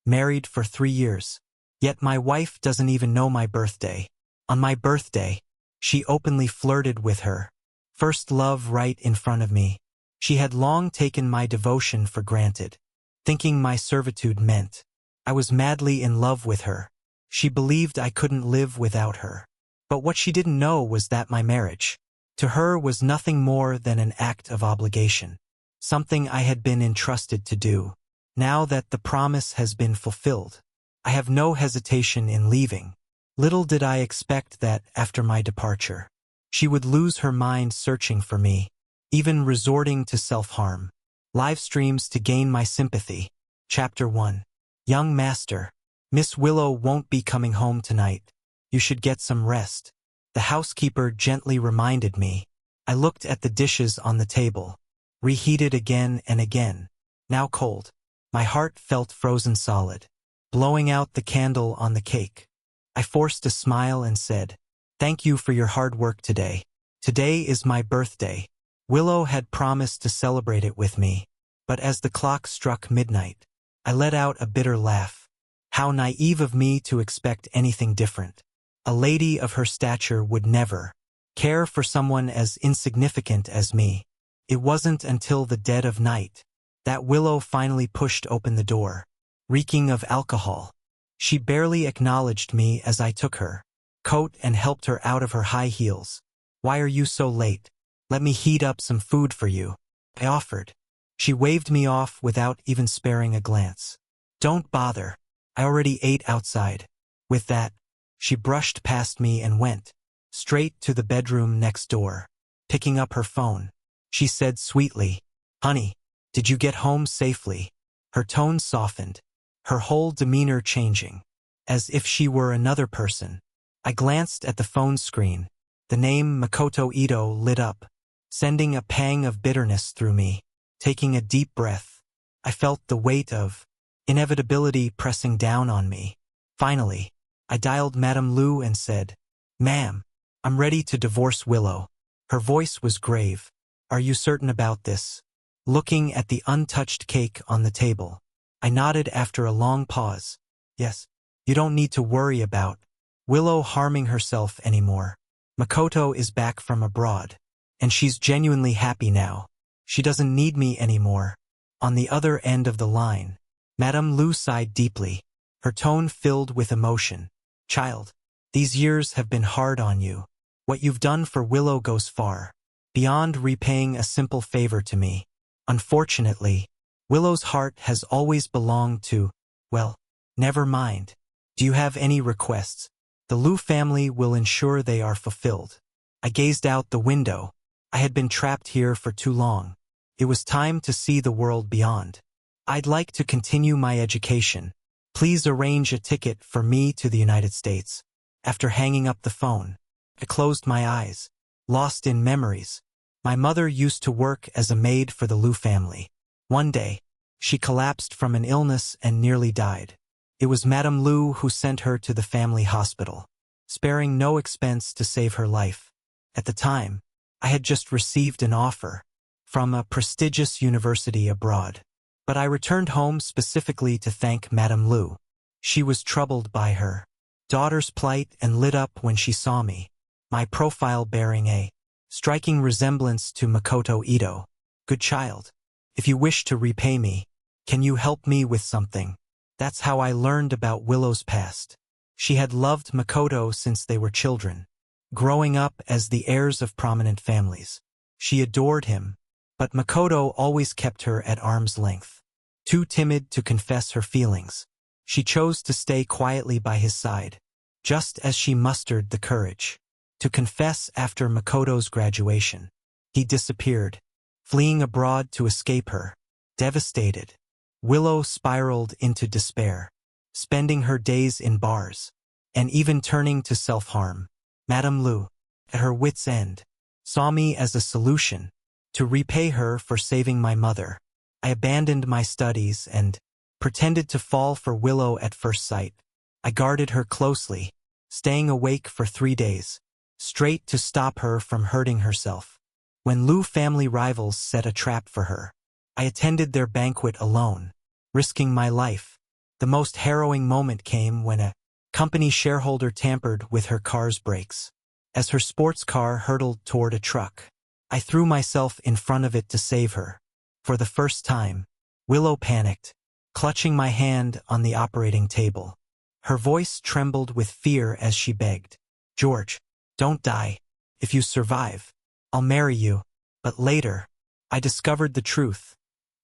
married for 3 years. Yet my wife doesn't even know my birthday. On my birthday, she openly flirted with her first love right in front of me. She had long taken my devotion for granted, thinking my servitude meant I was madly in love with her. She believed I couldn't live without her. But what she didn't know was that my marriage, to her, was nothing more than an act of obligation, something I had been entrusted to do. Now that the promise has been fulfilled, I have no hesitation in leaving. Little did I expect that, after my departure, she would lose her mind searching for me, even resorting to self-harm. Live streams to gain my sympathy. Chapter 1. Young Master, Miss Willow won't be coming home tonight. You should get some rest. The housekeeper gently reminded me. I looked at the dishes on the table, reheated again and again, now cold. My heart felt frozen solid. Blowing out the candle on the cake, I forced a smile and said, "Thank you for your hard work today. Today is my birthday." Willow had promised to celebrate it with me, but as the clock struck midnight, I let out a bitter laugh. How naive of me to expect anything different. A lady of her stature would never care for someone as insignificant as me. It wasn't until the dead of night that Willow finally pushed open the door, reeking of alcohol. She barely acknowledged me as I took her coat and helped her out of her high heels. "Why are you so late? Let me heat up some food for you," I offered. She waved me off without even sparing a glance. "Don't bother. I already ate outside." With that, she brushed past me and went straight to the bedroom next door. Picking up her phone, she said sweetly, "Honey, did you get home safely?" Her tone softened, her whole demeanor changing, as if she were another person. I glanced at the phone screen. The name Makoto Ito lit up, sending a pang of bitterness through me. Taking a deep breath, I felt the weight of inevitability pressing down on me. Finally, I dialed Madame Lu and said, "Ma'am, I'm ready to divorce Willow." Her voice was grave. "Are you certain about this?" Looking at the untouched cake on the table, I nodded after a long pause. "Yes. You don't need to worry about Willow harming herself anymore. Makoto is back from abroad, and she's genuinely happy now. She doesn't need me anymore." On the other end of the line, Madame Lu sighed deeply, her tone filled with emotion. "Child, these years have been hard on you. What you've done for Willow goes far beyond repaying a simple favor to me. Unfortunately, Willow's heart has always belonged to, well, never mind. Do you have any requests? The Lu family will ensure they are fulfilled." I gazed out the window. I had been trapped here for too long. It was time to see the world beyond. "I'd like to continue my education. Please arrange a ticket for me to the United States." After hanging up the phone, I closed my eyes, lost in memories. My mother used to work as a maid for the Lu family. One day, she collapsed from an illness and nearly died. It was Madame Lu who sent her to the family hospital, sparing no expense to save her life. At the time, I had just received an offer from a prestigious university abroad. But I returned home specifically to thank Madame Lu. She was troubled by her daughter's plight and lit up when she saw me, my profile bearing a striking resemblance to Makoto Ito. "Good child, if you wish to repay me, can you help me with something?" That's how I learned about Willow's past. She had loved Makoto since they were children, growing up as the heirs of prominent families. She adored him, but Makoto always kept her at arm's length. Too timid to confess her feelings, she chose to stay quietly by his side, just as she mustered the courage to confess after Makoto's graduation. He disappeared, fleeing abroad to escape her. Devastated, Willow spiraled into despair, spending her days in bars, and even turning to self-harm. Madame Lu, at her wits' end, saw me as a solution to repay her for saving my mother. I abandoned my studies and pretended to fall for Willow at first sight. I guarded her closely, staying awake for 3 days, straight to stop her from hurting herself. When Lu family rivals set a trap for her, I attended their banquet alone, risking my life. The most harrowing moment came when a company shareholder tampered with her car's brakes. As her sports car hurtled toward a truck, I threw myself in front of it to save her. For the first time, Willow panicked, clutching my hand on the operating table. Her voice trembled with fear as she begged, "George, don't die. If you survive, I'll marry you." But later, I discovered the truth.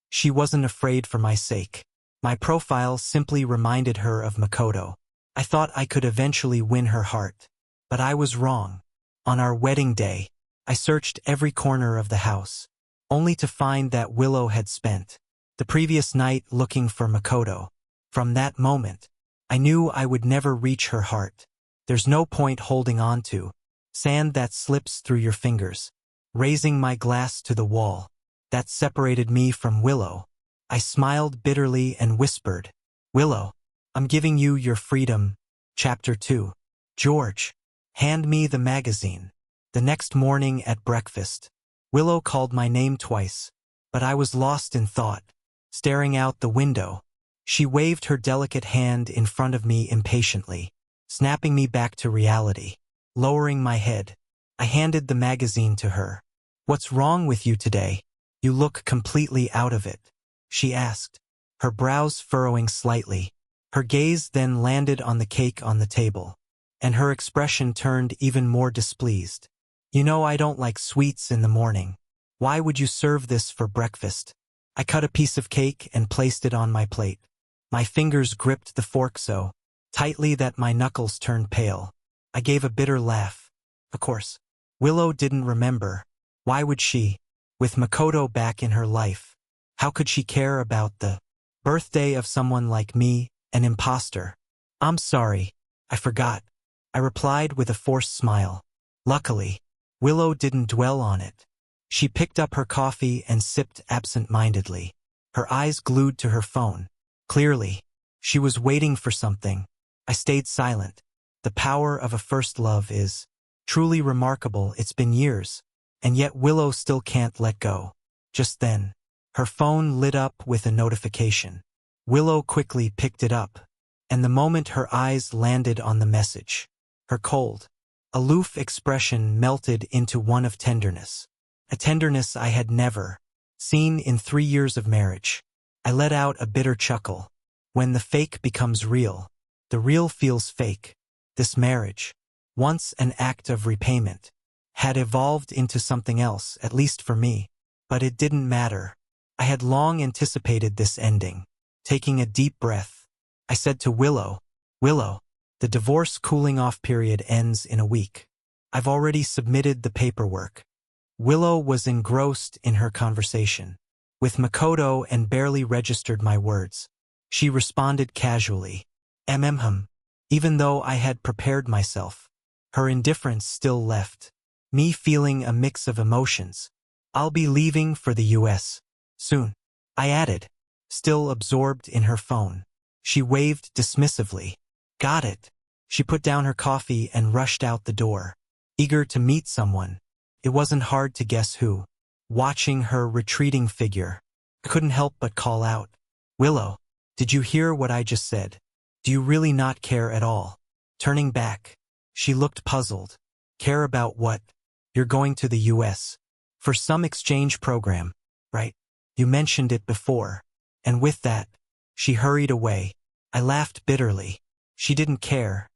She wasn't afraid for my sake. My profile simply reminded her of Makoto. I thought I could eventually win her heart. But I was wrong. On our wedding day, I searched every corner of the house, only to find that Willow had spent the previous night looking for Makoto. From that moment, I knew I would never reach her heart. There's no point holding on to sand that slips through your fingers. Raising my glass to the wall that separated me from Willow, I smiled bitterly and whispered, "Willow, I'm giving you your freedom." Chapter 2. George, hand me the magazine. The next morning at breakfast, Willow called my name twice, but I was lost in thought, staring out the window. She waved her delicate hand in front of me impatiently, snapping me back to reality. Lowering my head, I handed the magazine to her. "What's wrong with you today? You look completely out of it," she asked, her brows furrowing slightly. Her gaze then landed on the cake on the table, and her expression turned even more displeased. "You know I don't like sweets in the morning. Why would you serve this for breakfast?" I cut a piece of cake and placed it on my plate. My fingers gripped the fork so tightly that my knuckles turned pale. I gave a bitter laugh. Of course, Willow didn't remember. Why would she? With Makoto back in her life, how could she care about the birthday of someone like me, an imposter? "I'm sorry, I forgot," I replied with a forced smile. Luckily, Willow didn't dwell on it. She picked up her coffee and sipped absent-mindedly, her eyes glued to her phone. Clearly, she was waiting for something. I stayed silent. The power of a first love is truly remarkable. It's been years, and yet Willow still can't let go. Just then, her phone lit up with a notification. Willow quickly picked it up, and the moment her eyes landed on the message, her cold, aloof expression melted into one of tenderness. A tenderness I had never seen in 3 years of marriage. I let out a bitter chuckle. When the fake becomes real, the real feels fake. This marriage, once an act of repayment, had evolved into something else, at least for me. But it didn't matter. I had long anticipated this ending. Taking a deep breath, I said to Willow, "Willow, the divorce cooling-off period ends in a week. I've already submitted the paperwork." Willow was engrossed in her conversation with Makoto and barely registered my words. She responded casually, even though I had prepared myself. Her indifference still left me feeling a mix of emotions. "I'll be leaving for the US soon," I added, still absorbed in her phone. She waved dismissively. "Got it." She put down her coffee and rushed out the door, eager to meet someone. It wasn't hard to guess who. Watching her retreating figure, I couldn't help but call out, "Willow, did you hear what I just said? Do you really not care at all?" Turning back, she looked puzzled. "Care about what? You're going to the US. For some exchange program, right? You mentioned it before." And with that, she hurried away. I laughed bitterly. She didn't care.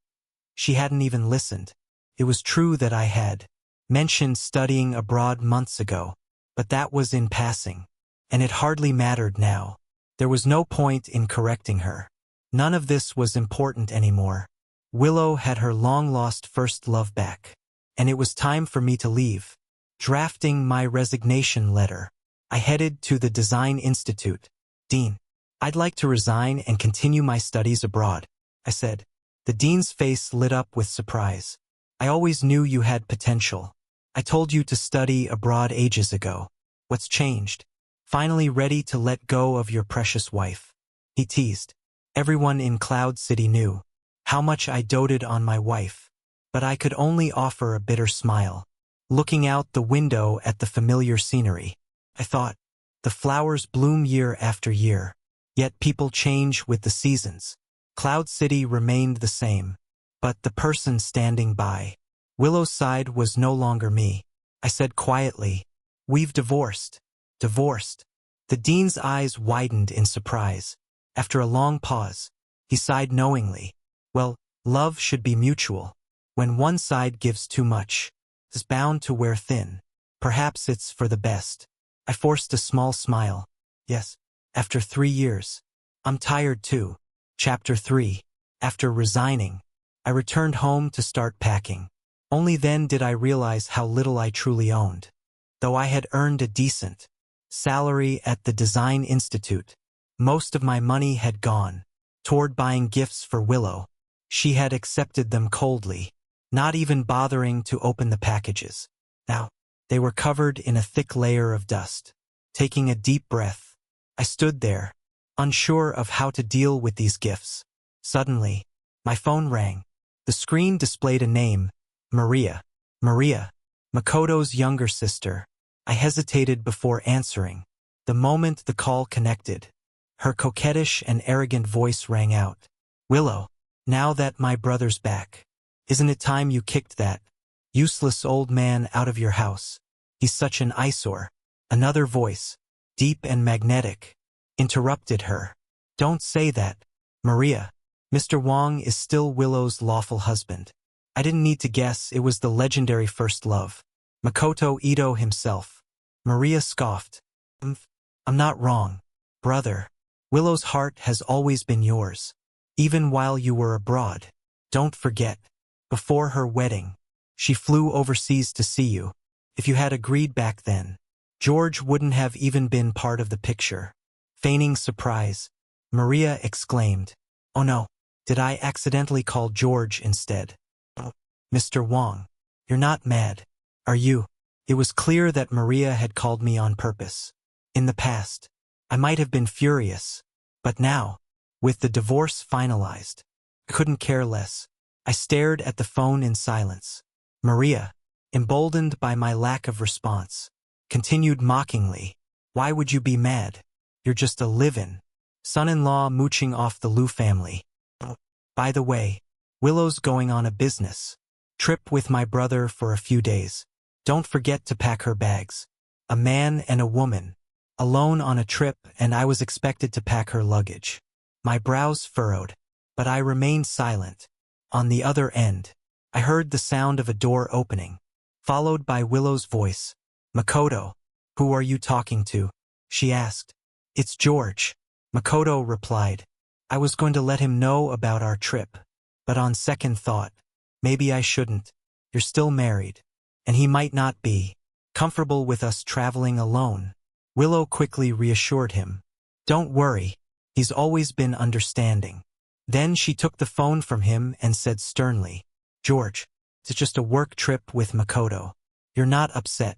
She hadn't even listened. It was true that I had mentioned studying abroad months ago, but that was in passing, and it hardly mattered now. There was no point in correcting her. None of this was important anymore. Willow had her long-lost first love back, and it was time for me to leave. Drafting my resignation letter, I headed to the Design Institute. "Dean, I'd like to resign and continue my studies abroad," I said. The dean's face lit up with surprise. "I always knew you had potential. I told you to study abroad ages ago. What's changed? Finally ready to let go of your precious wife?" He teased. Everyone in Cloud City knew how much I doted on my wife, but I could only offer a bitter smile. Looking out the window at the familiar scenery, I thought, the flowers bloom year after year. Yet people change with the seasons. Cloud City remained the same, but the person standing by Willow's side was no longer me. I said quietly, "We've divorced." Divorced. The dean's eyes widened in surprise. After a long pause, he sighed knowingly. Well, love should be mutual. When one side gives too much, it's bound to wear thin. Perhaps it's for the best. I forced a small smile. Yes, after 3 years. I'm tired too. Chapter 3. After resigning, I returned home to start packing. Only then did I realize how little I truly owned. Though I had earned a decent salary at the Design Institute, most of my money had gone toward buying gifts for Willow. She had accepted them coldly, not even bothering to open the packages. Now, they were covered in a thick layer of dust. Taking a deep breath, I stood there, unsure of how to deal with these gifts. Suddenly, my phone rang. The screen displayed a name, Maria. Maria, Makoto's younger sister. I hesitated before answering. The moment the call connected, her coquettish and arrogant voice rang out. Willow, now that my brother's back, isn't it time you kicked that useless old man out of your house? He's such an eyesore. Another voice, deep and magnetic, interrupted her. Don't say that, Maria. Mr. Wong is still Willow's lawful husband. I didn't need to guess, it was the legendary first love. Makoto Ito himself. Maria scoffed. I'm not wrong, brother. Willow's heart has always been yours, even while you were abroad. Don't forget, before her wedding, she flew overseas to see you. If you had agreed back then, George wouldn't have even been part of the picture. Feigning surprise, Maria exclaimed, "Oh no, did I accidentally call George instead?" "Oh, Mr. Wong, you're not mad, are you?" It was clear that Maria had called me on purpose. In the past, I might have been furious, but now, with the divorce finalized, I couldn't care less. I stared at the phone in silence. Maria, emboldened by my lack of response, continued mockingly, "Why would you be mad? You're just a live-in son-in-law mooching off the Liu family. Oh, by the way, Willow's going on a business trip with my brother for a few days. Don't forget to pack her bags." A man and a woman, alone on a trip, and I was expected to pack her luggage. My brows furrowed, but I remained silent. On the other end, I heard the sound of a door opening, followed by Willow's voice. "Makoto, who are you talking to?" she asked. "It's George," Makoto replied. I was going to let him know about our trip, but on second thought, maybe I shouldn't. You're still married, and he might not be comfortable with us traveling alone. Willow quickly reassured him. "Don't worry, he's always been understanding." Then she took the phone from him and said sternly, "George, it's just a work trip with Makoto. You're not upset,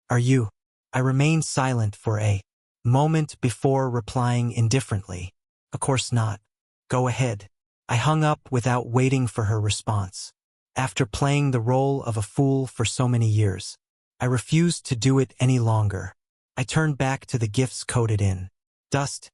are you?" I remained silent for a moment before replying indifferently, "Of course not. Go ahead." I hung up without waiting for her response. After playing the role of a fool for so many years, I refused to do it any longer. I turned back to the gifts coated in dust,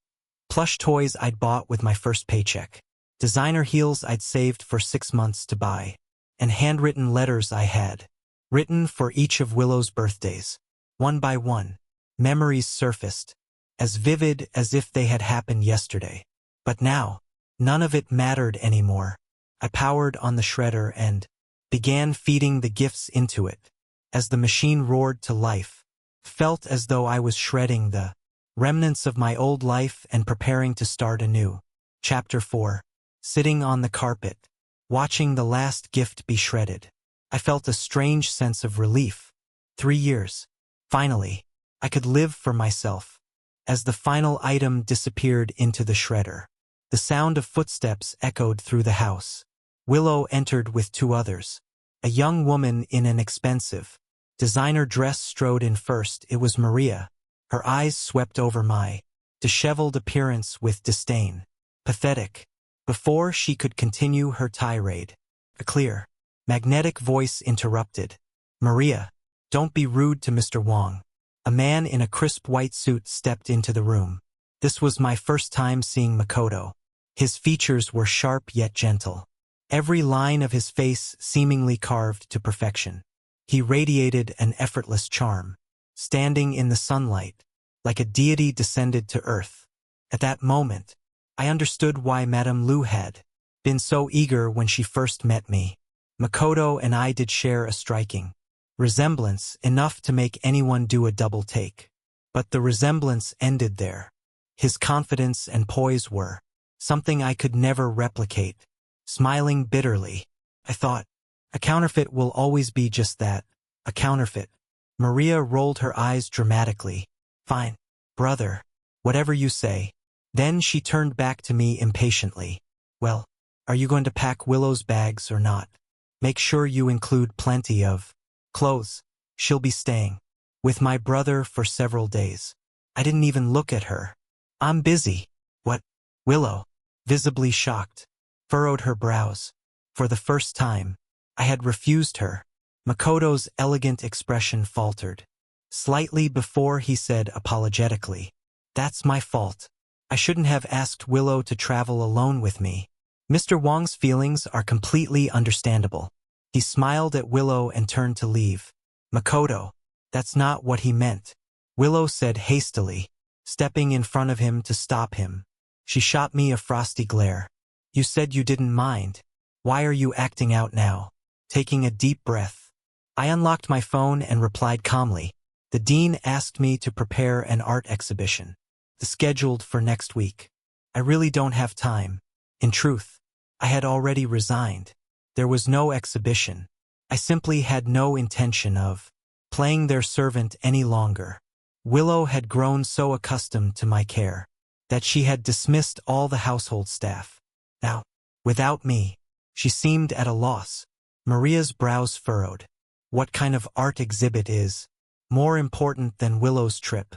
plush toys I'd bought with my first paycheck, designer heels I'd saved for 6 months to buy, and handwritten letters I had written for each of Willow's birthdays. One by one, memories surfaced, as vivid as if they had happened yesterday. But now, none of it mattered anymore. I powered on the shredder and began feeding the gifts into it. As the machine roared to life, felt as though I was shredding the remnants of my old life and preparing to start anew. Chapter 4. Sitting on the carpet, watching the last gift be shredded, I felt a strange sense of relief. 3 years. Finally, I could live for myself. As the final item disappeared into the shredder, the sound of footsteps echoed through the house. Willow entered with 2 others. A young woman in an expensive designer dress strode in first. It was Maria. Her eyes swept over my disheveled appearance with disdain. Pathetic. Before she could continue her tirade, a clear, magnetic voice interrupted. "Maria, don't be rude to Mr. Wong." A man in a crisp white suit stepped into the room. This was my first time seeing Makoto. His features were sharp yet gentle. Every line of his face seemingly carved to perfection. He radiated an effortless charm, standing in the sunlight, like a deity descended to earth. At that moment, I understood why Madame Lu had been so eager when she first met me. Makoto and I did share a striking resemblance, enough to make anyone do a double take. But the resemblance ended there. His confidence and poise were something I could never replicate. Smiling bitterly, I thought, a counterfeit will always be just that, a counterfeit. Maria rolled her eyes dramatically. Fine, brother, whatever you say. Then she turned back to me impatiently. Well, are you going to pack Willow's bags or not? Make sure you include plenty of clothes. She'll be staying with my brother for several days. I didn't even look at her. I'm busy. What? Willow, visibly shocked, furrowed her brows. For the first time, I had refused her. Makoto's elegant expression faltered. Slightly before he said apologetically, "That's my fault. I shouldn't have asked Willow to travel alone with me." Mr. Wong's feelings are completely understandable. He smiled at Willow and turned to leave. Makoto, that's not what he meant, Willow said hastily, stepping in front of him to stop him. She shot me a frosty glare. You said you didn't mind. Why are you acting out now? Taking a deep breath, I unlocked my phone and replied calmly. The dean asked me to prepare an art exhibition, scheduled for next week. I really don't have time. In truth, I had already resigned. There was no exhibition. I simply had no intention of playing their servant any longer. Willow had grown so accustomed to my care that she had dismissed all the household staff. Now, without me, she seemed at a loss. Maria's brows furrowed. What kind of art exhibit is more important than Willow's trip?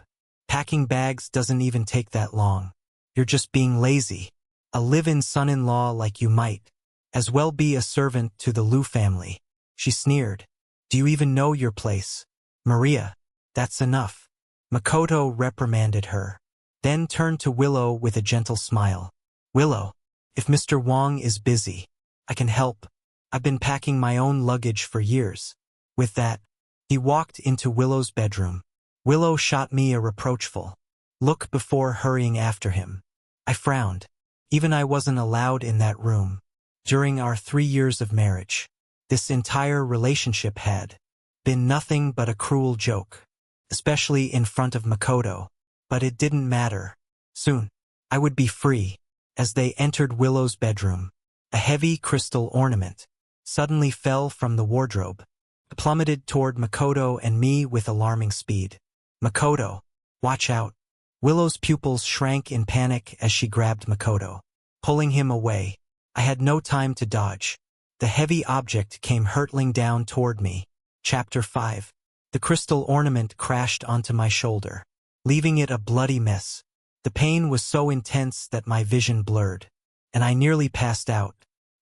Packing bags doesn't even take that long. You're just being lazy. A live-in son-in-law like you might as well be a servant to the Lu family. She sneered. Do you even know your place? Maria, that's enough. Makoto reprimanded her, then turned to Willow with a gentle smile. Willow, if Mr. Wong is busy, I can help. I've been packing my own luggage for years. With that, he walked into Willow's bedroom. Willow shot me a reproachful look before hurrying after him. I frowned. Even I wasn't allowed in that room. During our 3 years of marriage, this entire relationship had been nothing but a cruel joke, especially in front of Makoto. But it didn't matter. Soon, I would be free. As they entered Willow's bedroom, a heavy crystal ornament suddenly fell from the wardrobe, plummeted toward Makoto and me with alarming speed. Makoto, watch out. Willow's pupils shrank in panic as she grabbed Makoto, pulling him away. I had no time to dodge. The heavy object came hurtling down toward me. Chapter 5. The crystal ornament crashed onto my shoulder, leaving it a bloody mess. The pain was so intense that my vision blurred, and I nearly passed out.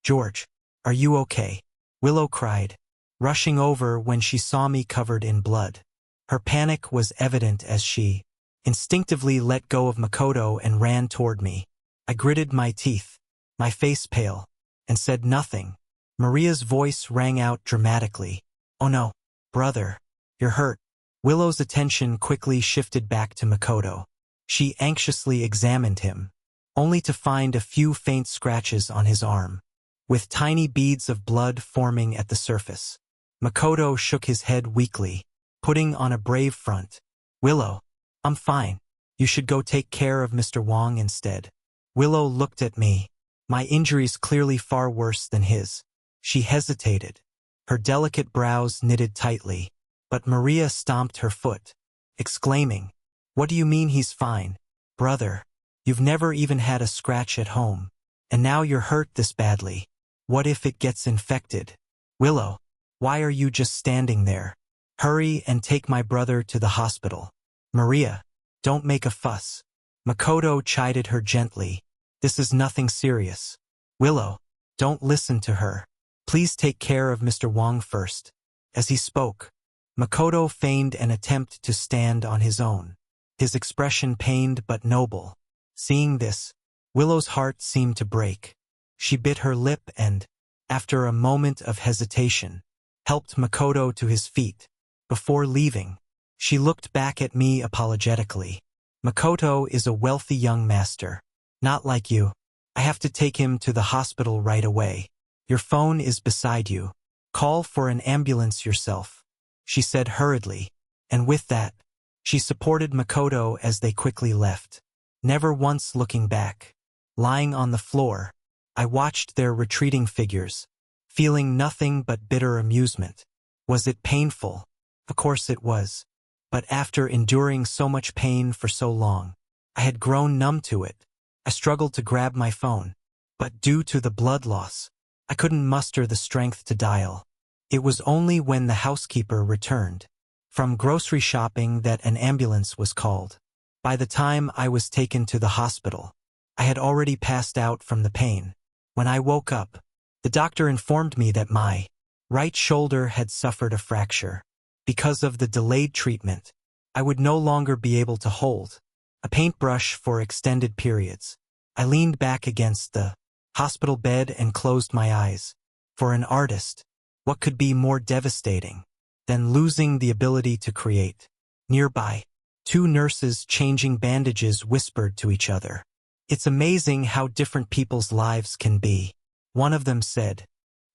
George, are you okay? Willow cried, rushing over when she saw me covered in blood. Her panic was evident as she instinctively let go of Makoto and ran toward me. I gritted my teeth, my face pale, and said nothing. Maria's voice rang out dramatically. Oh no, brother, you're hurt. Willow's attention quickly shifted back to Makoto. She anxiously examined him, only to find a few faint scratches on his arm, with tiny beads of blood forming at the surface. Makoto shook his head weakly, putting on a brave front. Willow, I'm fine. You should go take care of Mr. Wong instead. Willow looked at me, my injuries clearly far worse than his. She hesitated, her delicate brows knitted tightly, but Maria stomped her foot, exclaiming, What do you mean he's fine? Brother, you've never even had a scratch at home, and now you're hurt this badly. What if it gets infected? Willow, why are you just standing there? Hurry and take my brother to the hospital. Maria, don't make a fuss. Makoto chided her gently. This is nothing serious. Willow, don't listen to her. Please take care of Mr. Wong first. As he spoke, Makoto feigned an attempt to stand on his own, his expression pained but noble. Seeing this, Willow's heart seemed to break. She bit her lip and, after a moment of hesitation, helped Makoto to his feet. Before leaving, she looked back at me apologetically. Makoto is a wealthy young master. Not like you. I have to take him to the hospital right away. Your phone is beside you. Call for an ambulance yourself, she said hurriedly, and with that, she supported Makoto as they quickly left, never once looking back. Lying on the floor, I watched their retreating figures, feeling nothing but bitter amusement. Was it painful? Of course it was. But after enduring so much pain for so long, I had grown numb to it. I struggled to grab my phone, but due to the blood loss, I couldn't muster the strength to dial. It was only when the housekeeper returned from grocery shopping that an ambulance was called. By the time I was taken to the hospital, I had already passed out from the pain. When I woke up, the doctor informed me that my right shoulder had suffered a fracture. Because of the delayed treatment, I would no longer be able to hold a paintbrush for extended periods. I leaned back against the hospital bed and closed my eyes. For an artist, what could be more devastating than losing the ability to create? Nearby, two nurses changing bandages whispered to each other. It's amazing how different people's lives can be. One of them said,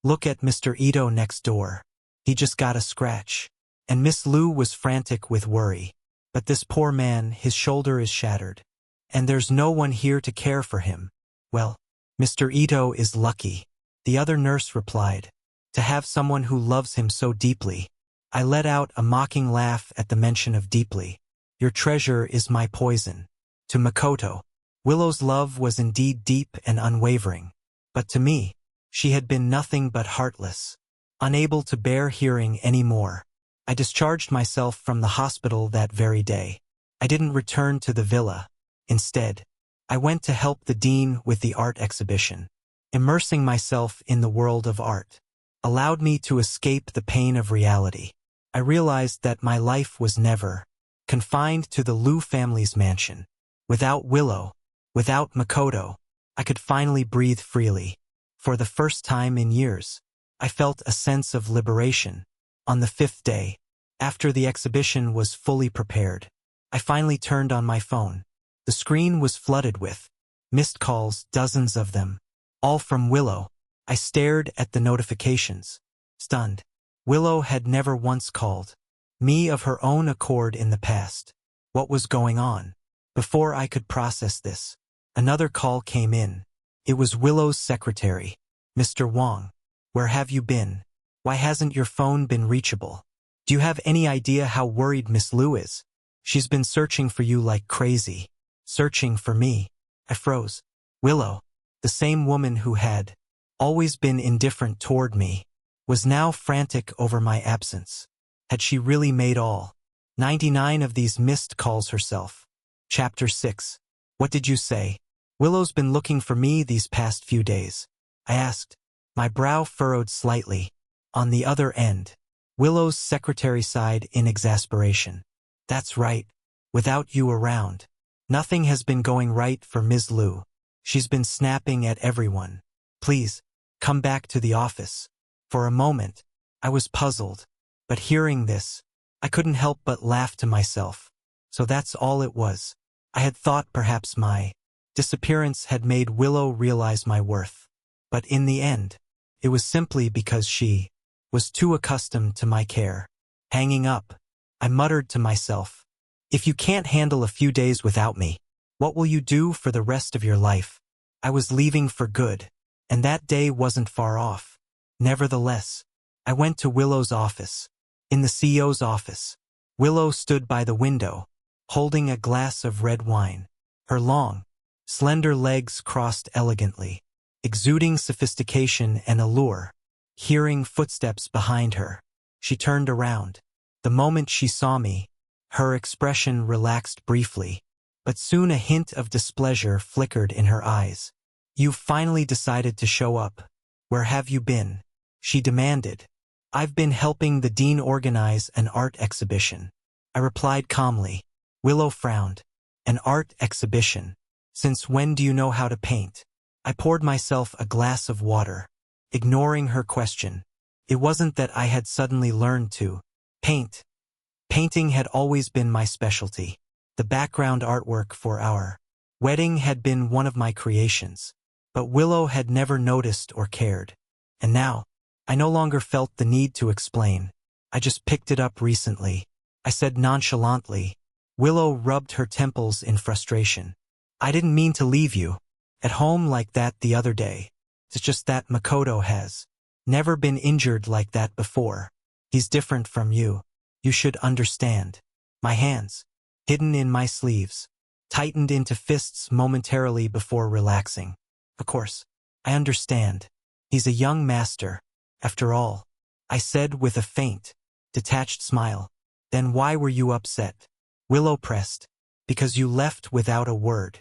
"Look at Mr. Ito next door. He just got a scratch." And Miss Lu was frantic with worry. But this poor man, his shoulder is shattered. And there's no one here to care for him. Well, Mr. Ito is lucky, the other nurse replied, to have someone who loves him so deeply. I let out a mocking laugh at the mention of deeply. Your treasure is my poison. To Makoto, Willow's love was indeed deep and unwavering. But to me, she had been nothing but heartless. Unable to bear hearing any more, I discharged myself from the hospital that very day. I didn't return to the villa. Instead, I went to help the dean with the art exhibition. Immersing myself in the world of art allowed me to escape the pain of reality. I realized that my life was never confined to the Lu family's mansion. Without Willow, without Makoto, I could finally breathe freely. For the first time in years, I felt a sense of liberation. On the 5th day, after the exhibition was fully prepared, I finally turned on my phone. The screen was flooded with missed calls, dozens of them, all from Willow. I stared at the notifications, stunned. Willow had never once called me of her own accord in the past. What was going on? Before I could process this, another call came in. It was Willow's secretary. "Mr. Wong, where have you been? Why hasn't your phone been reachable? Do you have any idea how worried Miss Lu is? She's been searching for you like crazy." Searching for me? I froze. Willow, the same woman who had always been indifferent toward me, was now frantic over my absence. Had she really made all 99 of these missed calls herself? Chapter 6. What did you say? Willow's been looking for me these past few days, I asked, my brow furrowed slightly. On the other end, Willow's secretary sighed in exasperation. That's right. Without you around, nothing has been going right for Ms. Lu. She's been snapping at everyone. Please, come back to the office. For a moment, I was puzzled, but hearing this, I couldn't help but laugh to myself. So that's all it was. I had thought perhaps my disappearance had made Willow realize my worth. But in the end, it was simply because she was too accustomed to my care. Hanging up, I muttered to myself, if you can't handle a few days without me, what will you do for the rest of your life? I was leaving for good, and that day wasn't far off. Nevertheless, I went to Willow's office. In the CEO's office, Willow stood by the window, holding a glass of red wine. Her long, slender legs crossed elegantly, exuding sophistication and allure. Hearing footsteps behind her, she turned around. The moment she saw me, her expression relaxed briefly, but soon a hint of displeasure flickered in her eyes. You've finally decided to show up. Where have you been? She demanded. I've been helping the dean organize an art exhibition, I replied calmly. Willow frowned. An art exhibition? Since when do you know how to paint? I poured myself a glass of water, ignoring her question. It wasn't that I had suddenly learned to paint. Painting had always been my specialty. The background artwork for our wedding had been one of my creations. But Willow had never noticed or cared. And now, I no longer felt the need to explain. I just picked it up recently, I said nonchalantly. Willow rubbed her temples in frustration. I didn't mean to leave you at home like that the other day. It's just that Makoto has never been injured like that before. He's different from you. You should understand. My hands, hidden in my sleeves, tightened into fists momentarily before relaxing. Of course, I understand. He's a young master, after all, I said with a faint, detached smile. Then why were you upset? Willow pressed. Because you left without a word.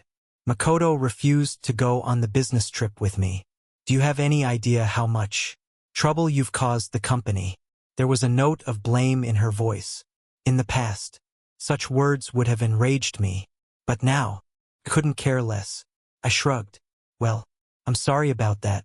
Makoto refused to go on the business trip with me. Do you have any idea how much trouble you've caused the company? There was a note of blame in her voice. In the past, such words would have enraged me. But now, I couldn't care less. I shrugged. Well, I'm sorry about that.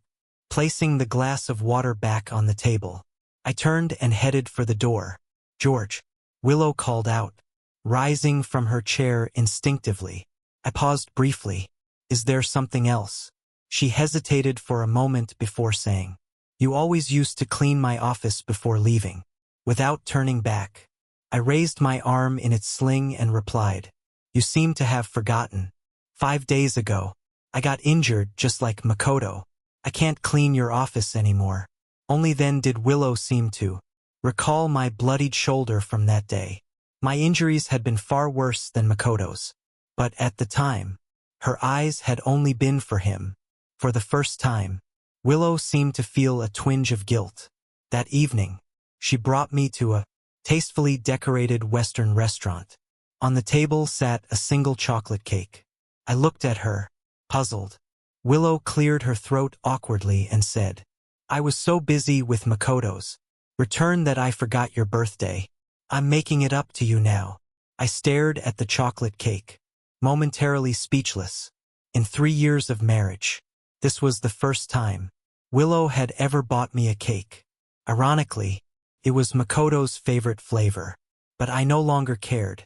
Placing the glass of water back on the table, I turned and headed for the door. George, Willow called out, rising from her chair instinctively. I paused briefly. Is there something else? She hesitated for a moment before saying, You always used to clean my office before leaving. Without turning back, I raised my arm in its sling and replied, You seem to have forgotten. 5 days ago, I got injured just like Makoto. I can't clean your office anymore. Only then did Willow seem to recall my bloodied shoulder from that day. My injuries had been far worse than Makoto's. But at the time, her eyes had only been for him. For the first time, Willow seemed to feel a twinge of guilt. That evening, she brought me to a tastefully decorated Western restaurant. On the table sat a single chocolate cake. I looked at her, puzzled. Willow cleared her throat awkwardly and said, I was so busy with Makoto's return that I forgot your birthday. I'm making it up to you now. I stared at the chocolate cake, momentarily speechless. In 3 years of marriage, this was the first time Willow had ever bought me a cake. Ironically, it was Makoto's favorite flavor, but I no longer cared.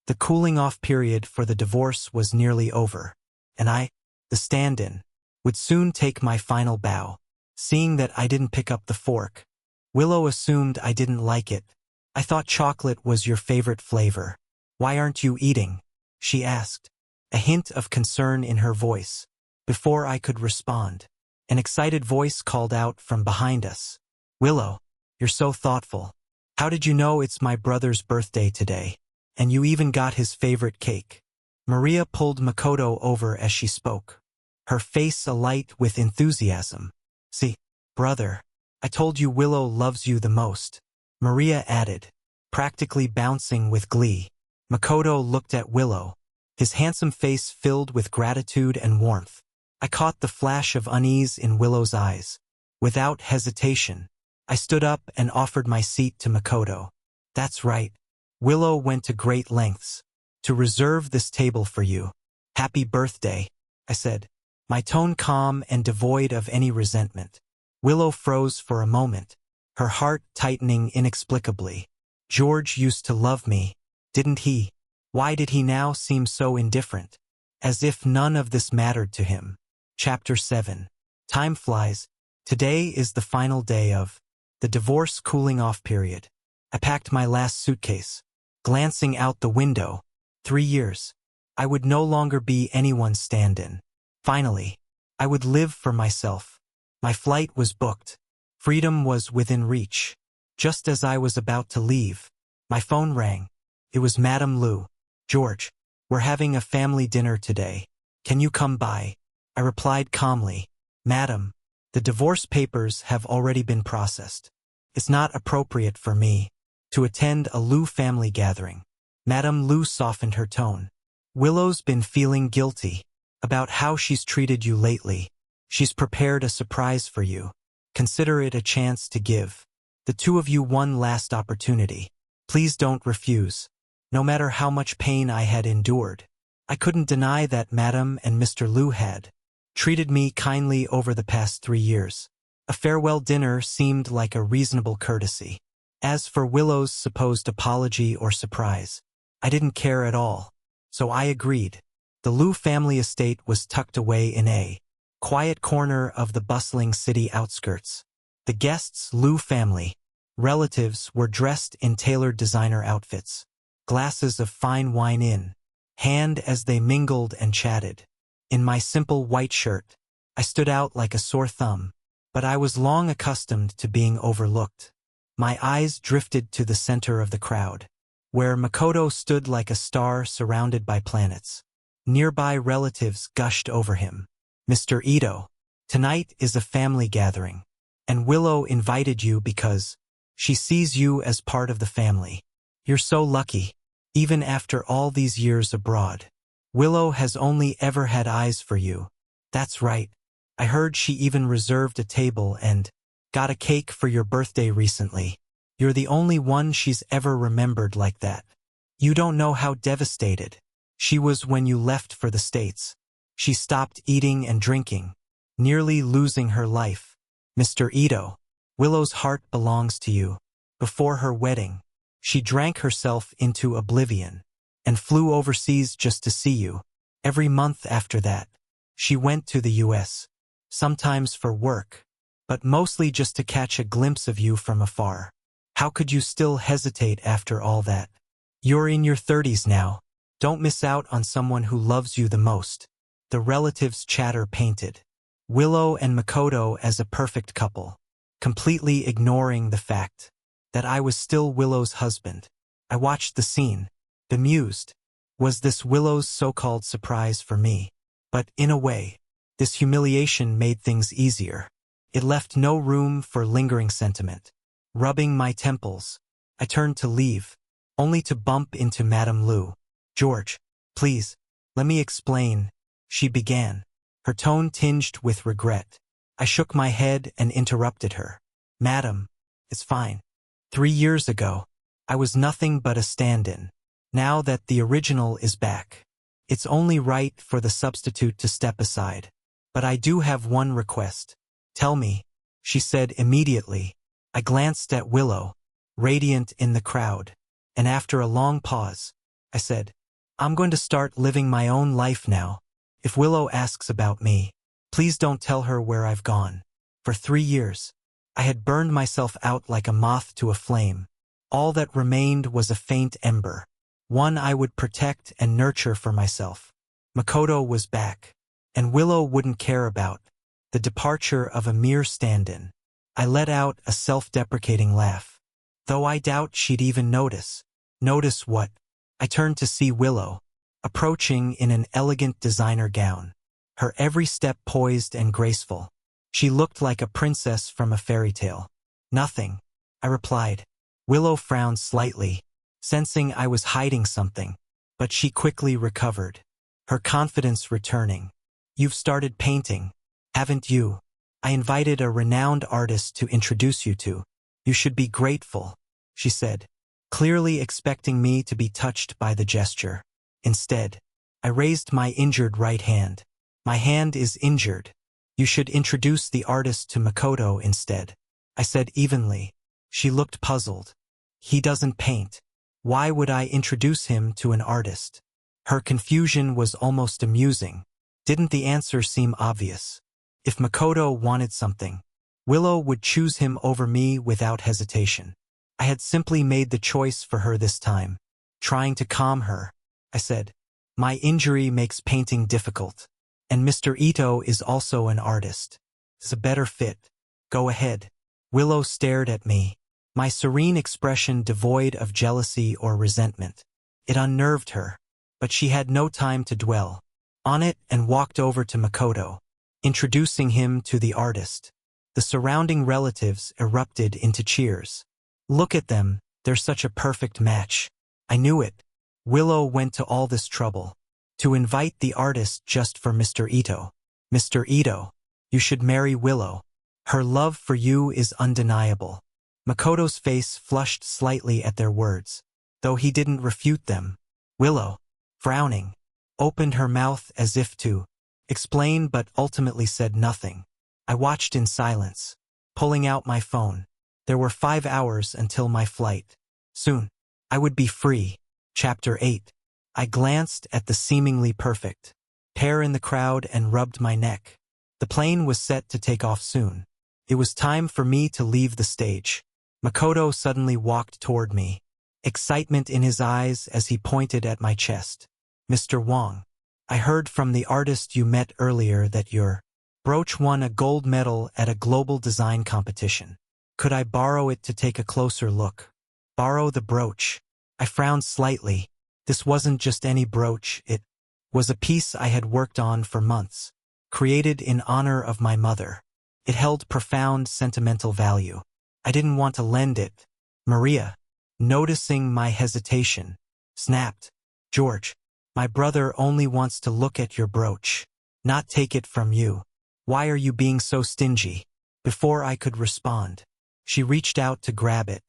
The cooling-off period for the divorce was nearly over, and I, the stand-in, would soon take my final bow. Seeing that I didn't pick up the fork, Willow assumed I didn't like it. I thought chocolate was your favorite flavor. Why aren't you eating? She asked, a hint of concern in her voice. Before I could respond, an excited voice called out from behind us. Willow, you're so thoughtful. How did you know it's my brother's birthday today? And you even got his favorite cake. Maria pulled Makoto over as she spoke, her face alight with enthusiasm. See, brother, I told you Willow loves you the most, Maria added, practically bouncing with glee. Makoto looked at Willow, his handsome face filled with gratitude and warmth. I caught the flash of unease in Willow's eyes. Without hesitation, I stood up and offered my seat to Makoto. That's right. Willow went to great lengths to reserve this table for you. Happy birthday, I said, my tone calm and devoid of any resentment. Willow froze for a moment, her heart tightening inexplicably. George used to love me, didn't he? Why did he now seem so indifferent? As if none of this mattered to him. Chapter 7. Time flies. Today is the final day of the divorce cooling-off period. I packed my last suitcase, glancing out the window. 3 years. I would no longer be anyone's stand-in. Finally, I would live for myself. My flight was booked. Freedom was within reach. Just as I was about to leave, my phone rang. It was Madame Lu. George, we're having a family dinner today. Can you come by? I replied calmly. Madam, the divorce papers have already been processed. It's not appropriate for me to attend a Lu family gathering. Madame Lu softened her tone. Willow's been feeling guilty about how she's treated you lately. She's prepared a surprise for you. Consider it a chance to give the two of you one last opportunity. Please don't refuse. No matter how much pain I had endured, I couldn't deny that Madame and Mr. Liu had treated me kindly over the past 3 years. A farewell dinner seemed like a reasonable courtesy. As for Willow's supposed apology or surprise, I didn't care at all, so I agreed. The Liu family estate was tucked away in a quiet corner of the bustling city outskirts. The guests' Liu family relatives were dressed in tailored designer outfits, glasses of fine wine in hand as they mingled and chatted. In my simple white shirt, I stood out like a sore thumb, but I was long accustomed to being overlooked. My eyes drifted to the center of the crowd, where Makoto stood like a star surrounded by planets. Nearby relatives gushed over him. Mr. Ito, tonight is a family gathering, and Willow invited you because she sees you as part of the family. You're so lucky, even after all these years abroad. Willow has only ever had eyes for you. That's right. I heard she even reserved a table and got a cake for your birthday recently. You're the only one she's ever remembered like that. You don't know how devastated she was when you left for the States. She stopped eating and drinking, nearly losing her life. Mr. Ito, Willow's heart belongs to you. Before her wedding, she drank herself into oblivion and flew overseas just to see you. Every month after that, she went to the US, sometimes for work, but mostly just to catch a glimpse of you from afar. How could you still hesitate after all that? You're in your 30s now. Don't miss out on someone who loves you the most. The relatives' chatter painted Willow and Makoto as a perfect couple, completely ignoring the fact that I was still Willow's husband. I watched the scene, bemused. Was this Willow's so-called surprise for me? But in a way, this humiliation made things easier. It left no room for lingering sentiment. Rubbing my temples, I turned to leave, only to bump into Madame Liu. George, please, let me explain, she began, her tone tinged with regret. I shook my head and interrupted her. Madam, it's fine. 3 years ago, I was nothing but a stand-in. Now that the original is back, it's only right for the substitute to step aside. But I do have one request. Tell me, she said immediately. I glanced at Willow, radiant in the crowd, and after a long pause, I said, I'm going to start living my own life now. If Willow asks about me, please don't tell her where I've gone. For 3 years, I had burned myself out like a moth to a flame. All that remained was a faint ember, one I would protect and nurture for myself. Makoto was back, and Willow wouldn't care about the departure of a mere stand-in. I let out a self-deprecating laugh, though I doubt she'd even notice. Notice what? I turned to see Willow, approaching in an elegant designer gown, her every step poised and graceful. She looked like a princess from a fairy tale. Nothing, I replied. Willow frowned slightly, sensing I was hiding something, but she quickly recovered, her confidence returning. You've started painting, haven't you? I invited a renowned artist to introduce you to. You should be grateful, she said, clearly expecting me to be touched by the gesture. Instead, I raised my injured right hand. My hand is injured. You should introduce the artist to Makoto instead, I said evenly. She looked puzzled. He doesn't paint. Why would I introduce him to an artist? Her confusion was almost amusing. Didn't the answer seem obvious? If Makoto wanted something, Willow would choose him over me without hesitation. I had simply made the choice for her this time. Trying to calm her, I said, my injury makes painting difficult. And Mr. Ito is also an artist. It's a better fit. Go ahead. Willow stared at me, my serene expression devoid of jealousy or resentment. It unnerved her, but she had no time to dwell on it and walked over to Makoto, introducing him to the artist. The surrounding relatives erupted into cheers. Look at them, they're such a perfect match. I knew it. Willow went to all this trouble to invite the artist just for Mr. Ito. Mr. Ito, you should marry Willow. Her love for you is undeniable. Makoto's face flushed slightly at their words, though he didn't refute them. Willow, frowning, opened her mouth as if to explain but ultimately said nothing. I watched in silence, pulling out my phone. There were 5 hours until my flight. Soon, I would be free. Chapter 8. I glanced at the seemingly perfect pair in the crowd and rubbed my neck. The plane was set to take off soon. It was time for me to leave the stage. Makoto suddenly walked toward me, excitement in his eyes as he pointed at my chest. Mr. Wong, I heard from the artist you met earlier that your brooch won a gold medal at a global design competition. Could I borrow it to take a closer look? Borrow the brooch? I frowned slightly. This wasn't just any brooch, it was a piece I had worked on for months, created in honor of my mother. It held profound sentimental value. I didn't want to lend it. Maria, noticing my hesitation, snapped, George, my brother only wants to look at your brooch, not take it from you. Why are you being so stingy? Before I could respond, she reached out to grab it.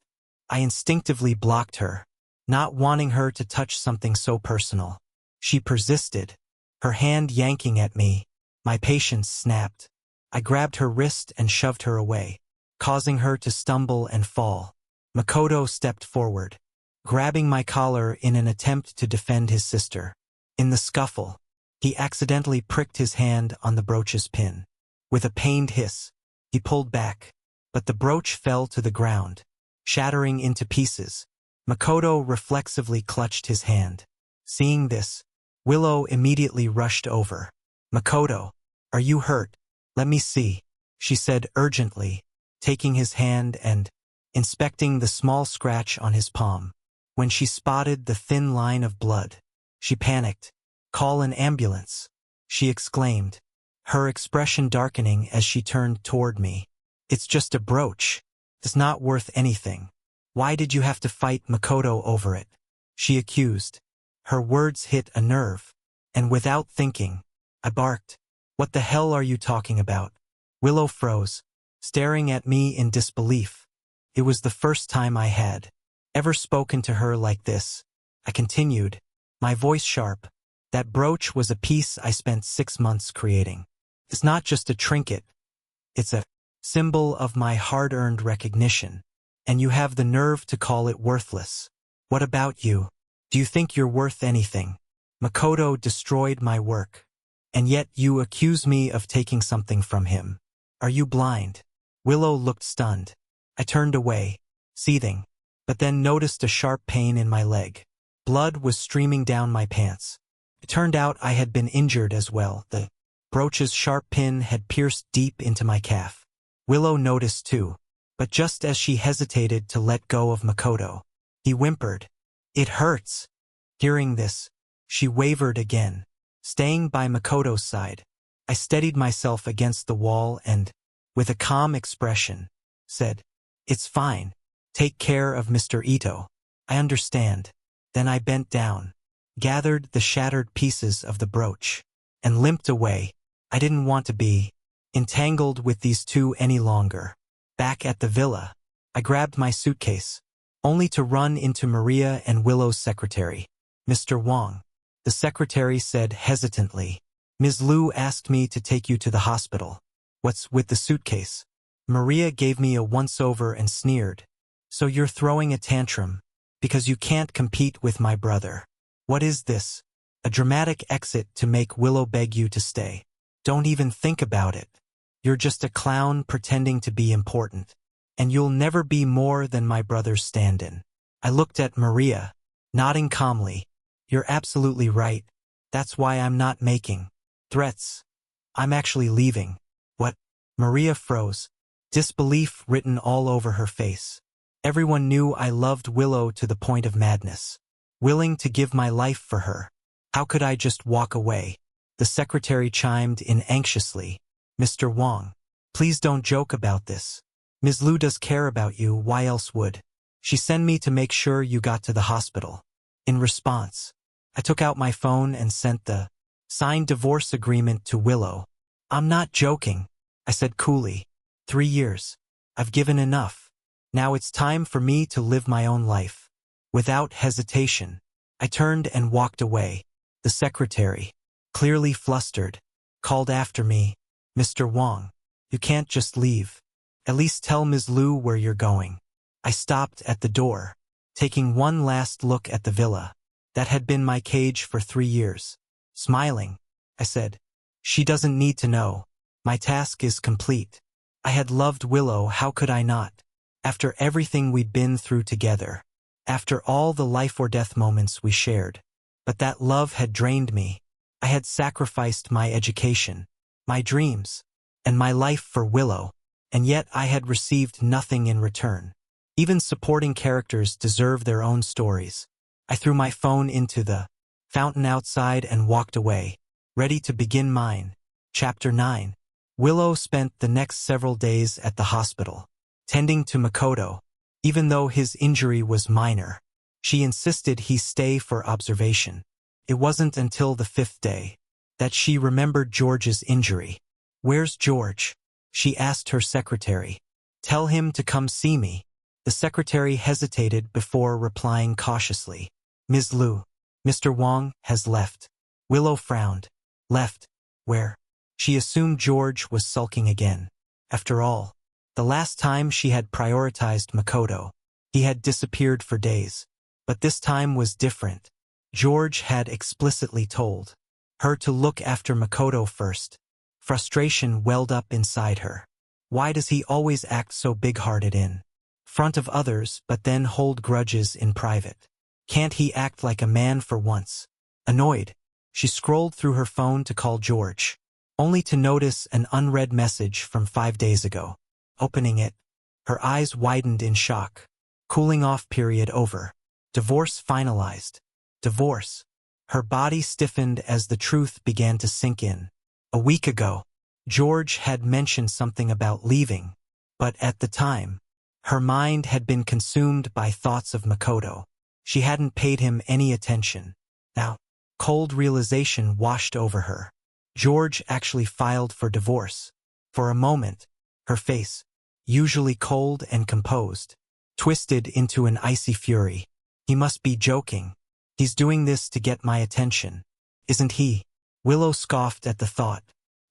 I instinctively blocked her, not wanting her to touch something so personal. She persisted, her hand yanking at me. My patience snapped. I grabbed her wrist and shoved her away, causing her to stumble and fall. Makoto stepped forward, grabbing my collar in an attempt to defend his sister. In the scuffle, he accidentally pricked his hand on the brooch's pin. With a pained hiss, he pulled back, but the brooch fell to the ground, shattering into pieces. Makoto reflexively clutched his hand. Seeing this, Willow immediately rushed over. Makoto, are you hurt? Let me see, she said urgently, taking his hand and inspecting the small scratch on his palm. When she spotted the thin line of blood, she panicked. Call an ambulance, she exclaimed, her expression darkening as she turned toward me. It's just a brooch. It's not worth anything. Why did you have to fight Makoto over it? She accused. Her words hit a nerve, and without thinking, I barked. What the hell are you talking about? Willow froze, staring at me in disbelief. It was the first time I had ever spoken to her like this. I continued, my voice sharp. That brooch was a piece I spent 6 months creating. It's not just a trinket. It's a symbol of my hard-earned recognition, and you have the nerve to call it worthless. What about you? Do you think you're worth anything? Makoto destroyed my work, and yet you accuse me of taking something from him. Are you blind? Willow looked stunned. I turned away, seething, but then noticed a sharp pain in my leg. Blood was streaming down my pants. It turned out I had been injured as well. The brooch's sharp pin had pierced deep into my calf. Willow noticed too, but just as she hesitated to let go of Makoto, he whimpered, "It hurts." Hearing this, she wavered again, staying by Makoto's side. I steadied myself against the wall and, with a calm expression, said, "It's fine. Take care of Mr. Ito. I understand." Then I bent down, gathered the shattered pieces of the brooch, and limped away. I didn't want to be entangled with these two any longer. Back at the villa, I grabbed my suitcase, only to run into Maria and Willow's secretary. "Mr. Wong," the secretary said hesitantly, "Ms. Liu asked me to take you to the hospital." "What's with the suitcase?" Maria gave me a once-over and sneered. "So you're throwing a tantrum because you can't compete with my brother. What is this? A dramatic exit to make Willow beg you to stay? Don't even think about it. You're just a clown pretending to be important, and you'll never be more than my brother's stand-in." I looked at Maria, nodding calmly. "You're absolutely right. That's why I'm not making threats. I'm actually leaving." "What?" Maria froze, disbelief written all over her face. Everyone knew I loved Willow to the point of madness, willing to give my life for her. How could I just walk away? The secretary chimed in anxiously. "Mr. Wong, please don't joke about this. Ms. Liu does care about you, why else would she send me to make sure you got to the hospital?" In response, I took out my phone and sent the signed divorce agreement to Willow. "I'm not joking," I said coolly. 3 years. I've given enough. Now it's time for me to live my own life. Without hesitation, I turned and walked away. The secretary, clearly flustered, called after me, "Mr. Wong, you can't just leave. At least tell Ms. Liu where you're going." I stopped at the door, taking one last look at the villa that had been my cage for 3 years. Smiling, I said, "She doesn't need to know. My task is complete. I had loved Willow, how could I not? After everything we'd been through together, after all the life-or-death moments we shared. But that love had drained me. I had sacrificed my education, my dreams, and my life for Willow, and yet I had received nothing in return. Even supporting characters deserve their own stories." I threw my phone into the fountain outside and walked away, ready to begin mine. Chapter 9. Willow spent the next several days at the hospital, tending to Makoto. Even though his injury was minor, she insisted he stay for observation. It wasn't until the 5th day that she remembered George's injury. "Where's George?" she asked her secretary. "Tell him to come see me." The secretary hesitated before replying cautiously, "Ms. Liu, Mr. Wong has left." Willow frowned. Left? Where? She assumed George was sulking again. After all, the last time she had prioritized Makoto, he had disappeared for days. But this time was different. George had explicitly told her to look after Makoto first. Frustration welled up inside her. Why does he always act so big-hearted in front of others but then hold grudges in private? Can't he act like a man for once? Annoyed, she scrolled through her phone to call George, only to notice an unread message from 5 days ago. Opening it, her eyes widened in shock. Cooling off period over. Divorce finalized. Divorce. Her body stiffened as the truth began to sink in. A week ago, George had mentioned something about leaving, but at the time, her mind had been consumed by thoughts of Makoto. She hadn't paid him any attention. Now, cold realization washed over her. George actually filed for divorce. For a moment, her face, usually cold and composed, twisted into an icy fury. He must be joking. He's doing this to get my attention, isn't he? Willow scoffed at the thought.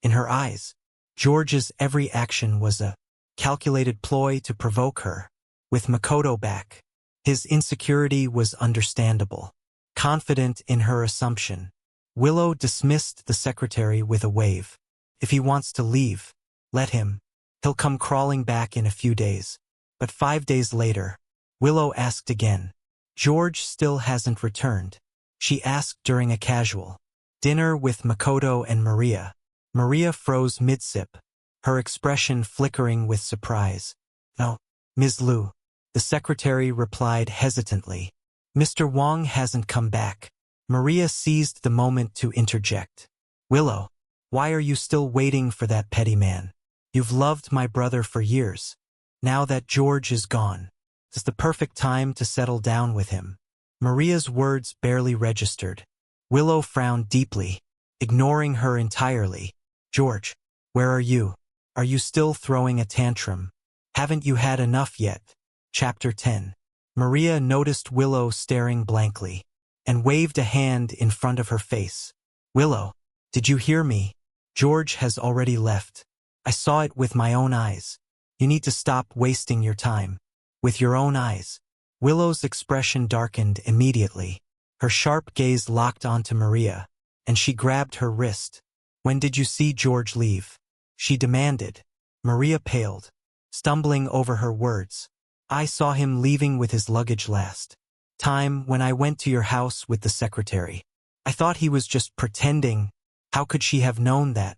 In her eyes, George's every action was a calculated ploy to provoke her. With Makoto back, his insecurity was understandable. Confident in her assumption, Willow dismissed the secretary with a wave. If he wants to leave, let him. He'll come crawling back in a few days. But 5 days later, Willow asked again. George still hasn't returned. She asked during a casual dinner with Makoto and Maria. Maria froze mid-sip, her expression flickering with surprise. "No, Ms. Liu," the secretary replied hesitantly. "Mr. Wong hasn't come back." Maria seized the moment to interject. "Willow, why are you still waiting for that petty man? You've loved my brother for years. Now that George is gone, it's the perfect time to settle down with him." Maria's words barely registered. Willow frowned deeply, ignoring her entirely. "George, where are you? Are you still throwing a tantrum? Haven't you had enough yet?" Chapter 10. Maria noticed Willow staring blankly, and waved a hand in front of her face. "Willow, did you hear me? George has already left. I saw it with my own eyes. You need to stop wasting your time." With your own eyes. Willow's expression darkened immediately. Her sharp gaze locked onto Maria, and she grabbed her wrist. "When did you see George leave?" she demanded. Maria paled, stumbling over her words. "I saw him leaving with his luggage last time when I went to your house with the secretary. I thought he was just pretending." How could she have known that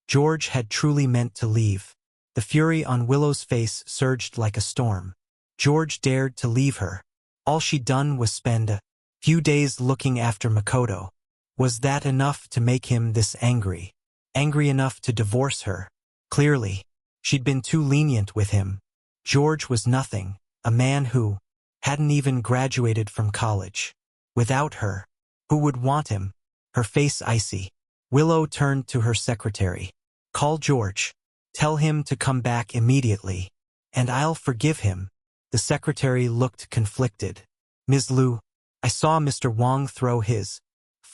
George had truly meant to leave? The fury on Willow's face surged like a storm. George dared to leave her. All she'd done was spend a few days looking after Makoto. Was that enough to make him this angry? Angry enough to divorce her? Clearly, she'd been too lenient with him. George was nothing, a man who hadn't even graduated from college. Without her, who would want him? Her face icy. Willow turned to her secretary. "Call George. Tell him to come back immediately, and I'll forgive him." The secretary looked conflicted. "Ms. Liu, I saw Mr. Wong throw his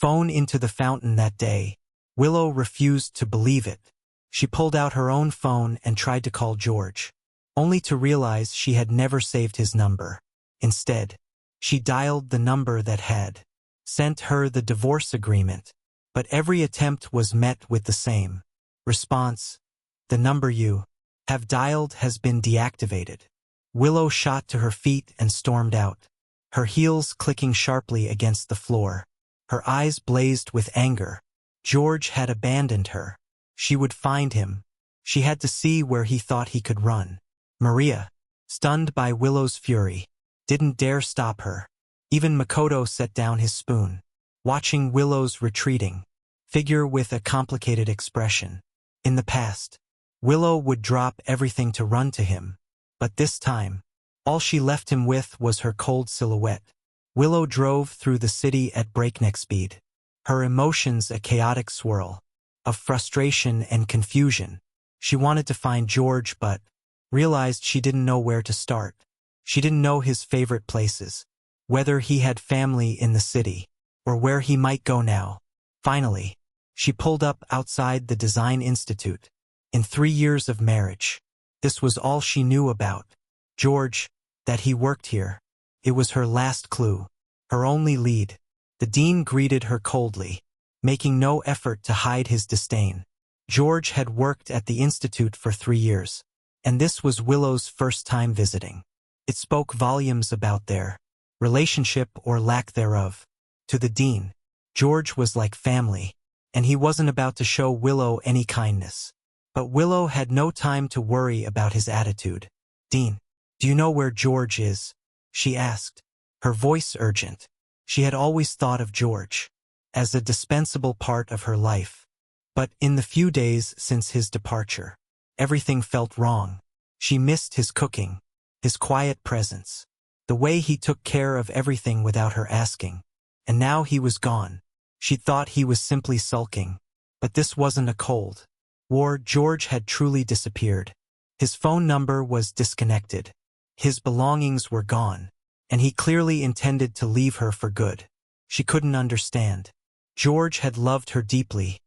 phone into the fountain that day. Willow refused to believe it. She pulled out her own phone and tried to call George, only to realize she had never saved his number. Instead, she dialed the number that had sent her the divorce agreement, but every attempt was met with the same response: "The number you have dialed has been deactivated." Willow shot to her feet and stormed out, her heels clicking sharply against the floor. Her eyes blazed with anger. George had abandoned her. She would find him. She had to see where he thought he could run. Maria, stunned by Willow's fury, didn't dare stop her. Even Makoto set down his spoon, watching Willow's retreating figure with a complicated expression. In the past, Willow would drop everything to run to him, but this time, all she left him with was her cold silhouette. Willow drove through the city at breakneck speed, her emotions a chaotic swirl of frustration and confusion. She wanted to find George but realized she didn't know where to start. She didn't know his favorite places, whether he had family in the city, or where he might go now. Finally, she pulled up outside the Design Institute. In 3 years of marriage, this was all she knew about George, that he worked here. It was her last clue, her only lead. The dean greeted her coldly, making no effort to hide his disdain. George had worked at the institute for 3 years, and this was Willow's first time visiting. It spoke volumes about their relationship or lack thereof. To the dean, George was like family, and he wasn't about to show Willow any kindness. But Willow had no time to worry about his attitude. "Dean, do you know where George is?" she asked, her voice urgent. She had always thought of George as a dispensable part of her life. But in the few days since his departure, everything felt wrong. She missed his cooking, his quiet presence, the way he took care of everything without her asking. And now he was gone. She thought he was simply sulking. But this wasn't a cold war. George had truly disappeared. His phone number was disconnected. His belongings were gone, and he clearly intended to leave her for good. She couldn't understand. George had loved her deeply.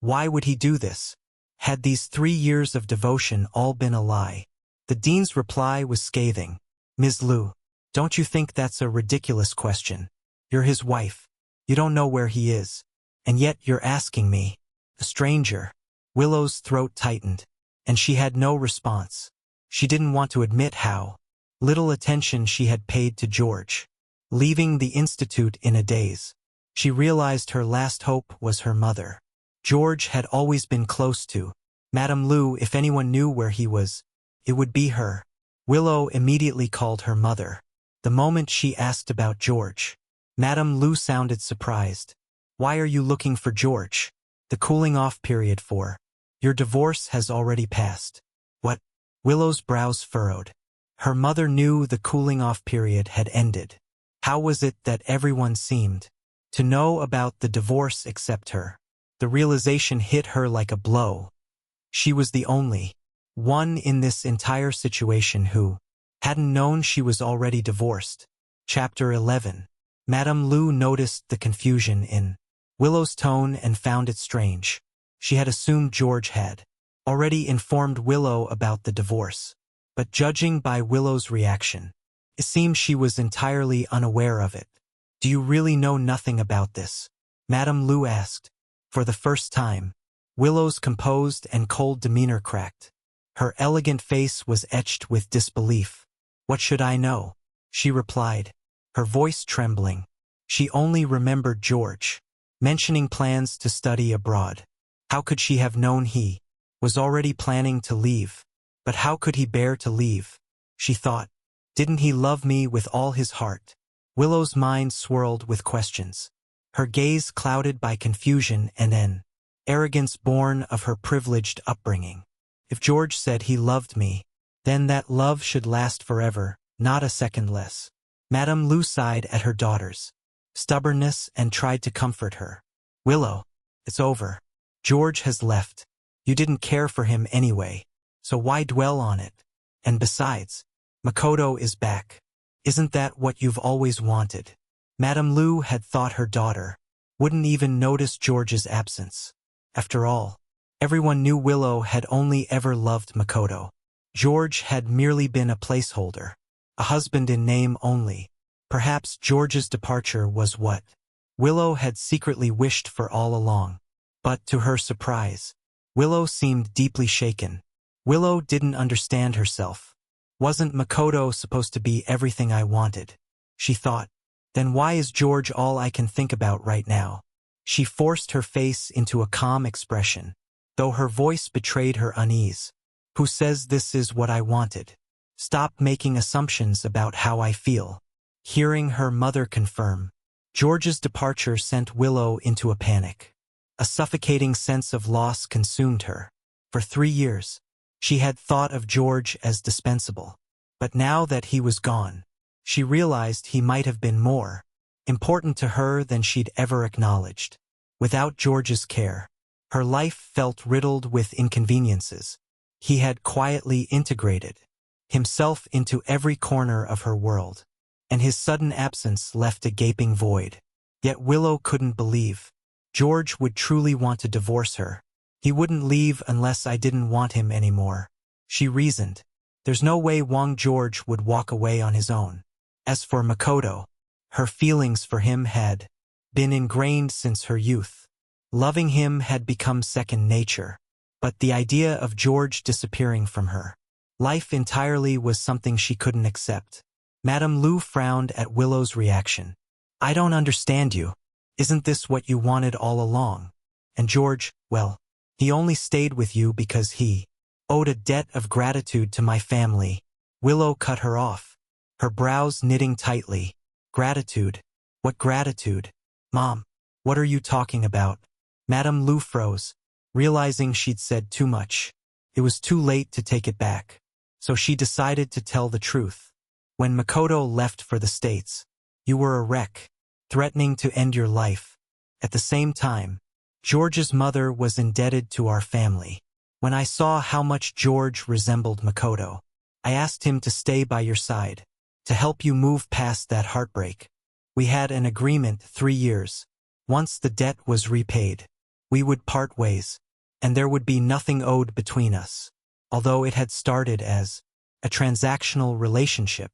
Why would he do this? Had these 3 years of devotion all been a lie? The dean's reply was scathing. "Ms. Liu, don't you think that's a ridiculous question? You're his wife. You don't know where he is. And yet you're asking me, a stranger." Willow's throat tightened, and she had no response. She didn't want to admit how little attention she had paid to George. Leaving the institute in a daze, she realized her last hope was her mother. George had always been close to Madame Liu. If anyone knew where he was, it would be her. Willow immediately called her mother. The moment she asked about George, Madame Liu sounded surprised. "Why are you looking for George? The cooling off period for your divorce has already passed." "What?" Willow's brows furrowed. Her mother knew the cooling off period had ended. How was it that everyone seemed to know about the divorce except her? The realization hit her like a blow. She was the only one in this entire situation who hadn't known she was already divorced. Chapter 11. Madame Liu noticed the confusion in Willow's tone and found it strange. She had assumed George had already informed Willow about the divorce. But judging by Willow's reaction, it seemed she was entirely unaware of it. "Do you really know nothing about this?" Madame Liu asked. For the first time, Willow's composed and cold demeanor cracked. Her elegant face was etched with disbelief. "What should I know?" she replied, her voice trembling. She only remembered George mentioning plans to study abroad. How could she have known he was already planning to leave? But how could he bear to leave? She thought, didn't he love me with all his heart? Willow's mind swirled with questions, her gaze clouded by confusion and an arrogance born of her privileged upbringing. If George said he loved me, then that love should last forever, not a second less. Madame Liu sighed at her daughter's stubbornness and tried to comfort her. "Willow, it's over. George has left. You didn't care for him anyway, so why dwell on it? And besides, Makoto is back. Isn't that what you've always wanted?" Madame Liu had thought her daughter wouldn't even notice George's absence. After all, everyone knew Willow had only ever loved Makoto. George had merely been a placeholder, a husband in name only. Perhaps George's departure was what Willow had secretly wished for all along. But to her surprise, Willow seemed deeply shaken. Willow didn't understand herself. Wasn't Makoto supposed to be everything I wanted? She thought. Then why is George all I can think about right now? She forced her face into a calm expression, though her voice betrayed her unease. Who says this is what I wanted? Stop making assumptions about how I feel. Hearing her mother confirm George's departure sent Willow into a panic. A suffocating sense of loss consumed her. For 3 years, she had thought of George as dispensable. But now that he was gone, she realized he might have been more important to her than she'd ever acknowledged. Without George's care, her life felt riddled with inconveniences. He had quietly integrated himself into every corner of her world, and his sudden absence left a gaping void. Yet Willow couldn't believe George would truly want to divorce her. He wouldn't leave unless I didn't want him anymore, she reasoned. There's no way Wang George would walk away on his own. As for Makoto, her feelings for him had been ingrained since her youth. Loving him had become second nature. But the idea of George disappearing from her life entirely was something she couldn't accept. Madame Lu frowned at Willow's reaction. I don't understand you. Isn't this what you wanted all along? And George, well, he only stayed with you because he owed a debt of gratitude to my family. Willow cut her off, her brows knitting tightly. Gratitude? What gratitude? Mom, what are you talking about? Madame Lu froze, realizing she'd said too much. It was too late to take it back. So she decided to tell the truth. When Makoto left for the States, you were a wreck, threatening to end your life. At the same time, George's mother was indebted to our family. When I saw how much George resembled Makoto, I asked him to stay by your side, to help you move past that heartbreak. We had an agreement 3 years. Once the debt was repaid, we would part ways, and there would be nothing owed between us. Although it had started as a transactional relationship,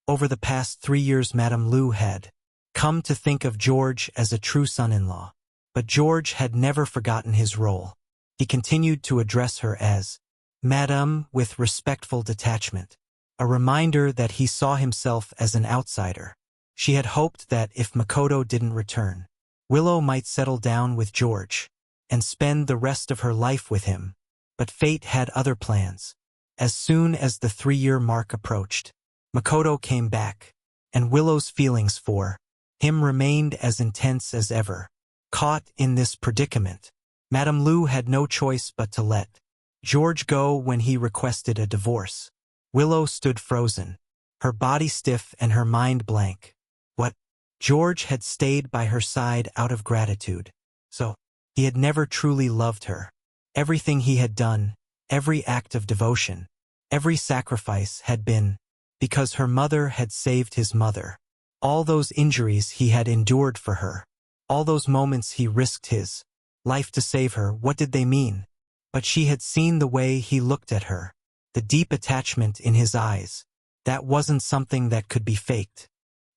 over the past 3 years Madame Lu had come to think of George as a true son-in-law. But George had never forgotten his role. He continued to address her as Madame with respectful detachment, a reminder that he saw himself as an outsider. She had hoped that if Makoto didn't return, Willow might settle down with George and spend the rest of her life with him. But fate had other plans. As soon as the 3-year mark approached, Makoto came back, and Willow's feelings for him remained as intense as ever. Caught in this predicament, Madame Lu had no choice but to let George go when he requested a divorce. Willow stood frozen, her body stiff and her mind blank. What? George had stayed by her side out of gratitude. So, he had never truly loved her. Everything he had done, every act of devotion, every sacrifice had been because her mother had saved his mother. All those injuries he had endured for her, all those moments he risked his life to save her, what did they mean? But she had seen the way he looked at her, the deep attachment in his eyes. That wasn't something that could be faked.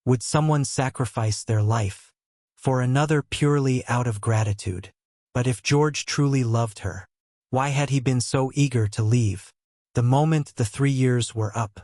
Would someone sacrifice their life for another purely out of gratitude? But if George truly loved her, why had he been so eager to leave? The moment the 3 years were up,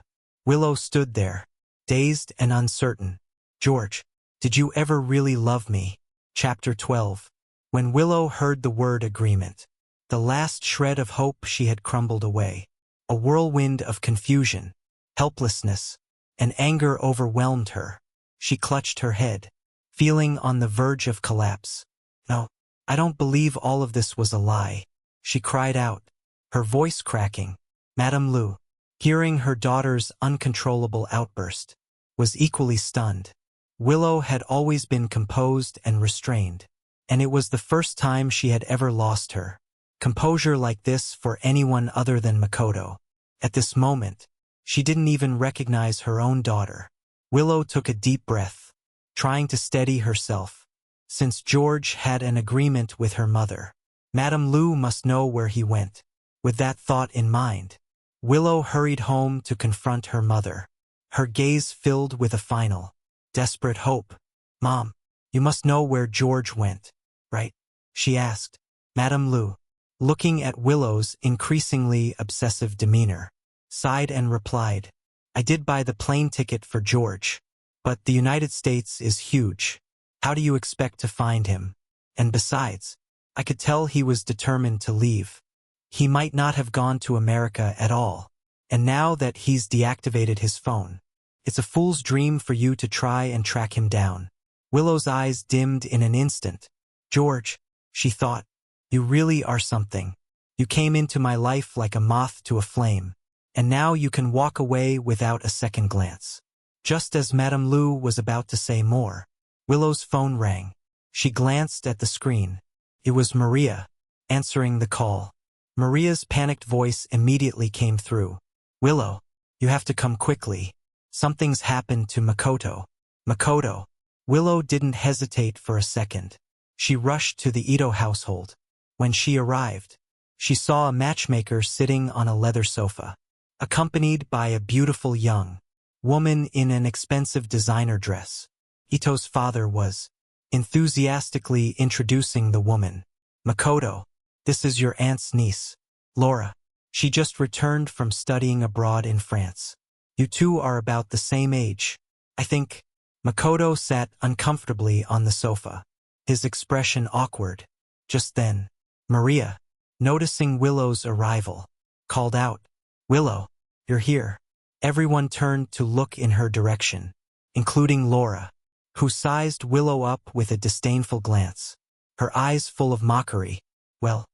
Willow stood there, dazed and uncertain. George, did you ever really love me? Chapter 12. When Willow heard the word agreement, the last shred of hope she had crumbled away. A whirlwind of confusion, helplessness, and anger overwhelmed her. She clutched her head, feeling on the verge of collapse. No, I don't believe all of this was a lie, she cried out, her voice cracking. Madame Lu, hearing her daughter's uncontrollable outburst, was equally stunned. Willow had always been composed and restrained, and it was the first time she had ever lost her composure like this for anyone other than Makoto. At this moment, she didn't even recognize her own daughter. Willow took a deep breath, trying to steady herself. since George had an agreement with her mother. Madame Lu must know where he went. With that thought in mind, Willow hurried home to confront her mother, her gaze filled with a final, desperate hope. "Mom, you must know where George went, right?" she asked. Madame Lu, looking at Willow's increasingly obsessive demeanor, sighed and replied, "I did buy the plane ticket for George, but the United States is huge. How do you expect to find him? And besides, I could tell he was determined to leave. He might not have gone to America at all, and now that he's deactivated his phone, it's a fool's dream for you to try and track him down." Willow's eyes dimmed in an instant. "George," she thought, "you really are something. You came into my life like a moth to a flame, and now you can walk away without a second glance." Just as Madame Lu was about to say more, Willow's phone rang. She glanced at the screen. It was Maria, answering the call. Maria's panicked voice immediately came through. "Willow, you have to come quickly. Something's happened to Makoto." Makoto. Willow didn't hesitate for a second. She rushed to the Ito household. When she arrived, she saw a matchmaker sitting on a leather sofa, accompanied by a beautiful young woman in an expensive designer dress. Ito's father was enthusiastically introducing the woman. "Makoto, this is your aunt's niece, Laura. She just returned from studying abroad in France. You two are about the same age, I think." Makoto sat uncomfortably on the sofa, his expression awkward. Just then, Maria, noticing Willow's arrival, called out, "Willow, you're here." Everyone turned to look in her direction, including Laura, who sized Willow up with a disdainful glance, her eyes full of mockery. Well,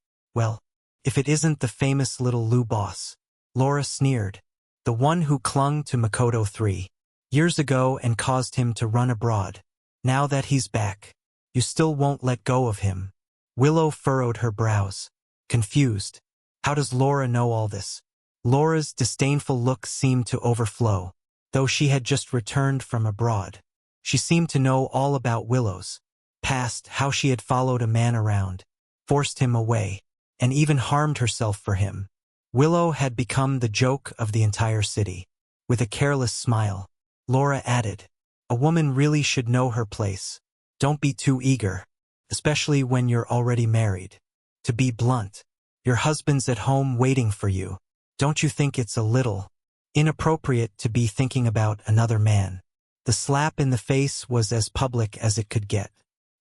if it isn't the famous little Lou boss," Laura sneered, "the one who clung to Makoto 3 years ago and caused him to run abroad. Now that he's back, you still won't let go of him." Willow furrowed her brows, confused. How does Laura know all this? Laura's disdainful look seemed to overflow. Though she had just returned from abroad, she seemed to know all about Willow's past, how she had followed a man around, forced him away, and even harmed herself for him. Willow had become the joke of the entire city. With a careless smile, Laura added, "A woman really should know her place. Don't be too eager, especially when you're already married. To be blunt, your husband's at home waiting for you. Don't you think it's a little inappropriate to be thinking about another man?" The slap in the face was as public as it could get.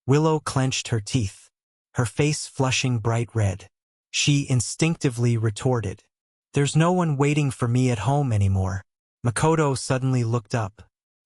Willow clenched her teeth, her face flushing bright red. She instinctively retorted, "There's no one waiting for me at home anymore." Makoto suddenly looked up,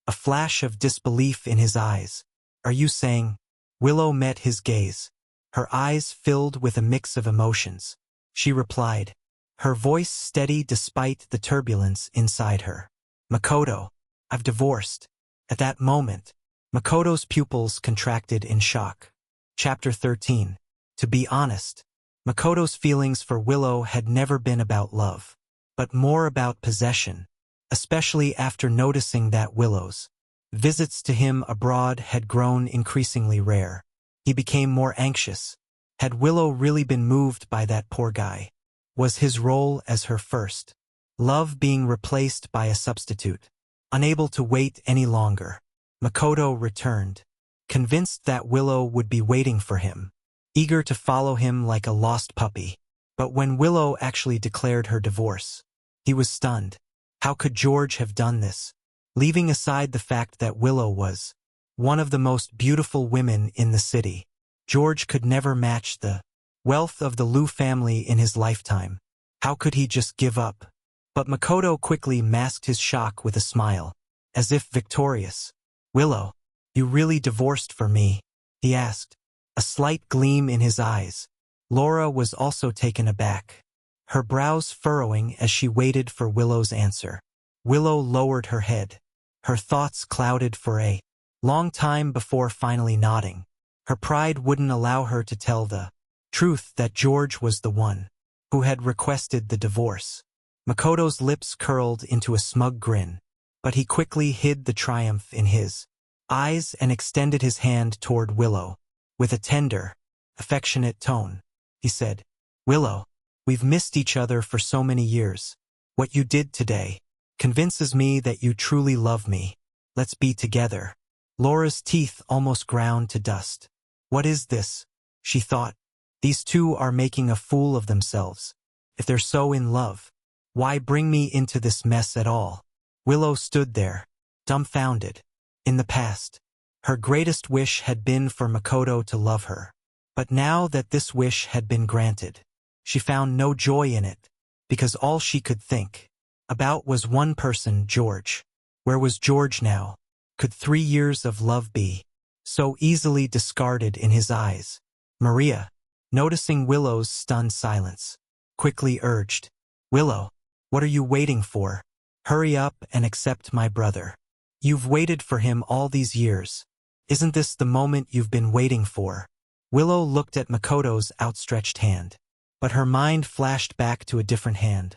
a flash of disbelief in his eyes. "Are you saying?" Willow met his gaze, her eyes filled with a mix of emotions. She replied, her voice steady despite the turbulence inside her. "Makoto, I've divorced." At that moment, Makoto's pupils contracted in shock. Chapter 13. To be honest, Makoto's feelings for Willow had never been about love, but more about possession, especially after noticing that Willow's visits to him abroad had grown increasingly rare. He became more anxious. Had Willow really been moved by that poor guy? Was his role as her first love being replaced by a substitute? Unable to wait any longer, Makoto returned, convinced that Willow would be waiting for him, eager to follow him like a lost puppy. But when Willow actually declared her divorce, he was stunned. How could George have done this? Leaving aside the fact that Willow was one of the most beautiful women in the city, George could never match the wealth of the Liu family in his lifetime. How could he just give up? But Makoto quickly masked his shock with a smile, as if victorious. "Willow, you really divorced for me?" he asked, a slight gleam in his eyes. Laura was also taken aback, her brows furrowing as she waited for Willow's answer. Willow lowered her head, her thoughts clouded for a long time before finally nodding. Her pride wouldn't allow her to tell the truth that George was the one who had requested the divorce. Makoto's lips curled into a smug grin, but he quickly hid the triumph in his eyes and extended his hand toward Willow. With a tender, affectionate tone, he said, "Willow, we've missed each other for so many years. What you did today convinces me that you truly love me. Let's be together." Laura's teeth almost ground to dust. What is this? She thought. These two are making a fool of themselves. If they're so in love, why bring me into this mess at all? Willow stood there, dumbfounded. In the past, her greatest wish had been for Makoto to love her. But now that this wish had been granted, she found no joy in it, because all she could think about was one person, George. Where was George now? Could 3 years of love be so easily discarded in his eyes? Maria, noticing Willow's stunned silence, quickly urged, "Willow, what are you waiting for? Hurry up and accept my brother. You've waited for him all these years. Isn't this the moment you've been waiting for?" Willow looked at Makoto's outstretched hand, but her mind flashed back to a different hand,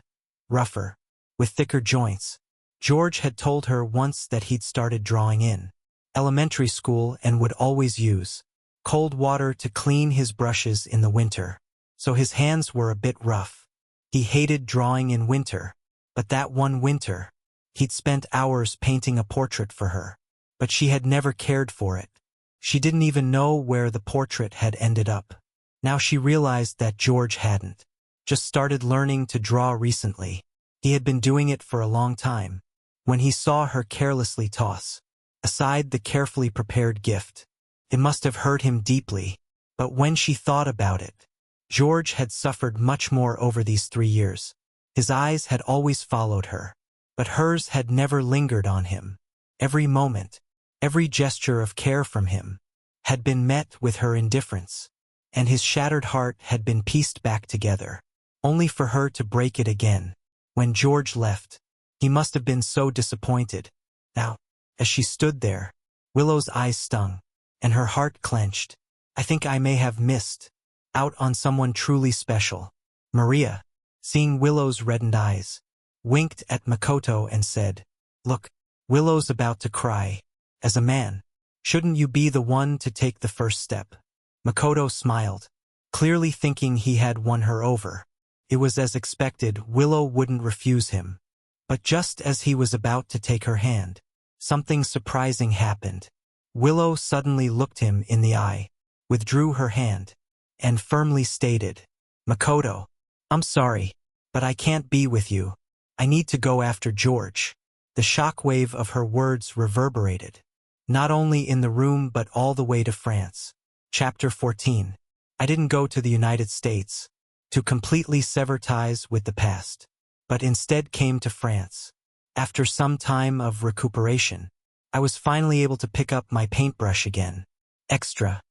rougher, with thicker joints. George had told her once that he'd started drawing in elementary school and would always use cold water to clean his brushes in the winter, so his hands were a bit rough. He hated drawing in winter, but that one winter, he'd spent hours painting a portrait for her, but she had never cared for it. She didn't even know where the portrait had ended up. Now she realized that George hadn't just started learning to draw recently. He had been doing it for a long time. When he saw her carelessly toss aside the carefully prepared gift, it must have hurt him deeply. But when she thought about it, George had suffered much more over these 3 years. His eyes had always followed her, but hers had never lingered on him. Every moment, every gesture of care from him had been met with her indifference, and his shattered heart had been pieced back together, only for her to break it again. When George left, he must have been so disappointed. Now, as she stood there, Willow's eyes stung, and her heart clenched. "I think I may have missed out on someone truly special." Maria, seeing Willow's reddened eyes, winked at Makoto and said, "Look, Willow's about to cry. As a man, shouldn't you be the one to take the first step?" Makoto smiled, clearly thinking he had won her over. It was as expected. Willow wouldn't refuse him. But just as he was about to take her hand, something surprising happened. Willow suddenly looked him in the eye, withdrew her hand, and firmly stated, "Makoto, I'm sorry, but I can't be with you. I need to go after George." The shockwave of her words reverberated, not only in the room but all the way to France. Chapter 14. I didn't go to the United States to completely sever ties with the past, but instead came to France. After some time of recuperation, I was finally able to pick up my paintbrush again. Extra.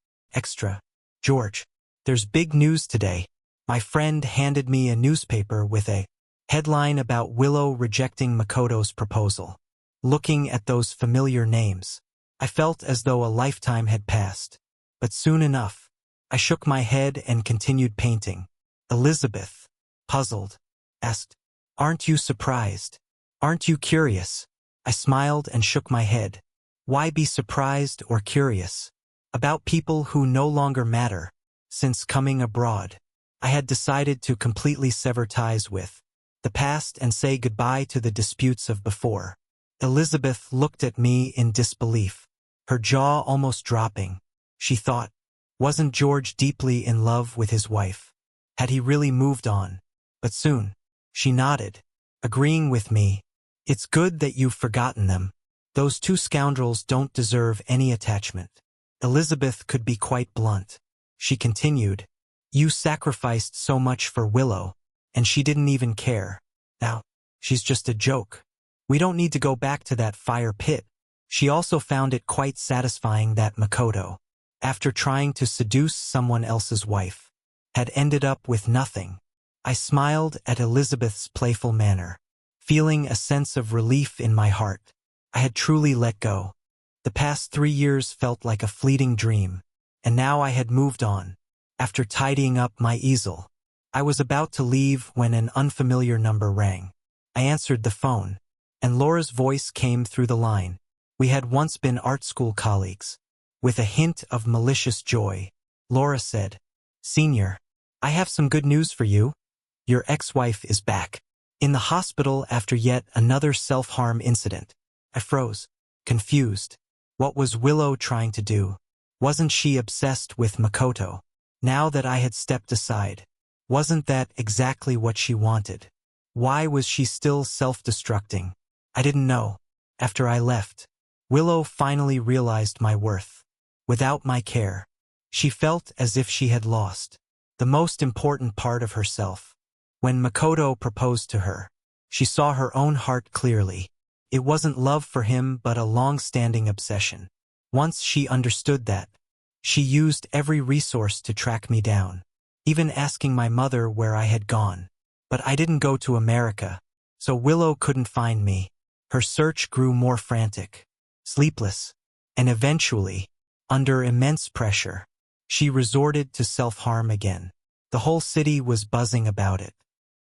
George, there's big news today. My friend handed me a newspaper with a headline about Willow rejecting Makoto's proposal. Looking at those familiar names, I felt as though a lifetime had passed. But soon enough, I shook my head and continued painting. Elizabeth, puzzled, asked, "Aren't you surprised? Aren't you curious?" I smiled and shook my head. Why be surprised or curious about people who no longer matter? Since coming abroad, I had decided to completely sever ties with the past and say goodbye to the disputes of before. Elizabeth looked at me in disbelief, her jaw almost dropping. She thought, wasn't George deeply in love with his wife? Had he really moved on? But soon, she nodded, agreeing with me. "It's good that you've forgotten them. Those two scoundrels don't deserve any attachment." Elizabeth could be quite blunt. She continued, "You sacrificed so much for Willow, and she didn't even care. Now, she's just a joke. We don't need to go back to that fire pit." She also found it quite satisfying that Makoto, after trying to seduce someone else's wife, had ended up with nothing. I smiled at Elizabeth's playful manner, feeling a sense of relief in my heart. I had truly let go. The past 3 years felt like a fleeting dream, and now I had moved on. After tidying up my easel, I was about to leave when an unfamiliar number rang. I answered the phone, and Laura's voice came through the line. We had once been art school colleagues. With a hint of malicious joy, Laura said, "Senior, I have some good news for you. Your ex-wife is back. In the hospital after yet another self-harm incident." I froze, confused. What was Willow trying to do? Wasn't she obsessed with Makoto? Now that I had stepped aside, wasn't that exactly what she wanted? Why was she still self-destructing? I didn't know. After I left, Willow finally realized my worth. Without my care, she felt as if she had lost the most important part of herself. When Makoto proposed to her, she saw her own heart clearly. It wasn't love for him but a long-standing obsession. Once she understood that, she used every resource to track me down, even asking my mother where I had gone. But I didn't go to America, so Willow couldn't find me. Her search grew more frantic, sleepless, and eventually, under immense pressure, she resorted to self-harm again. The whole city was buzzing about it.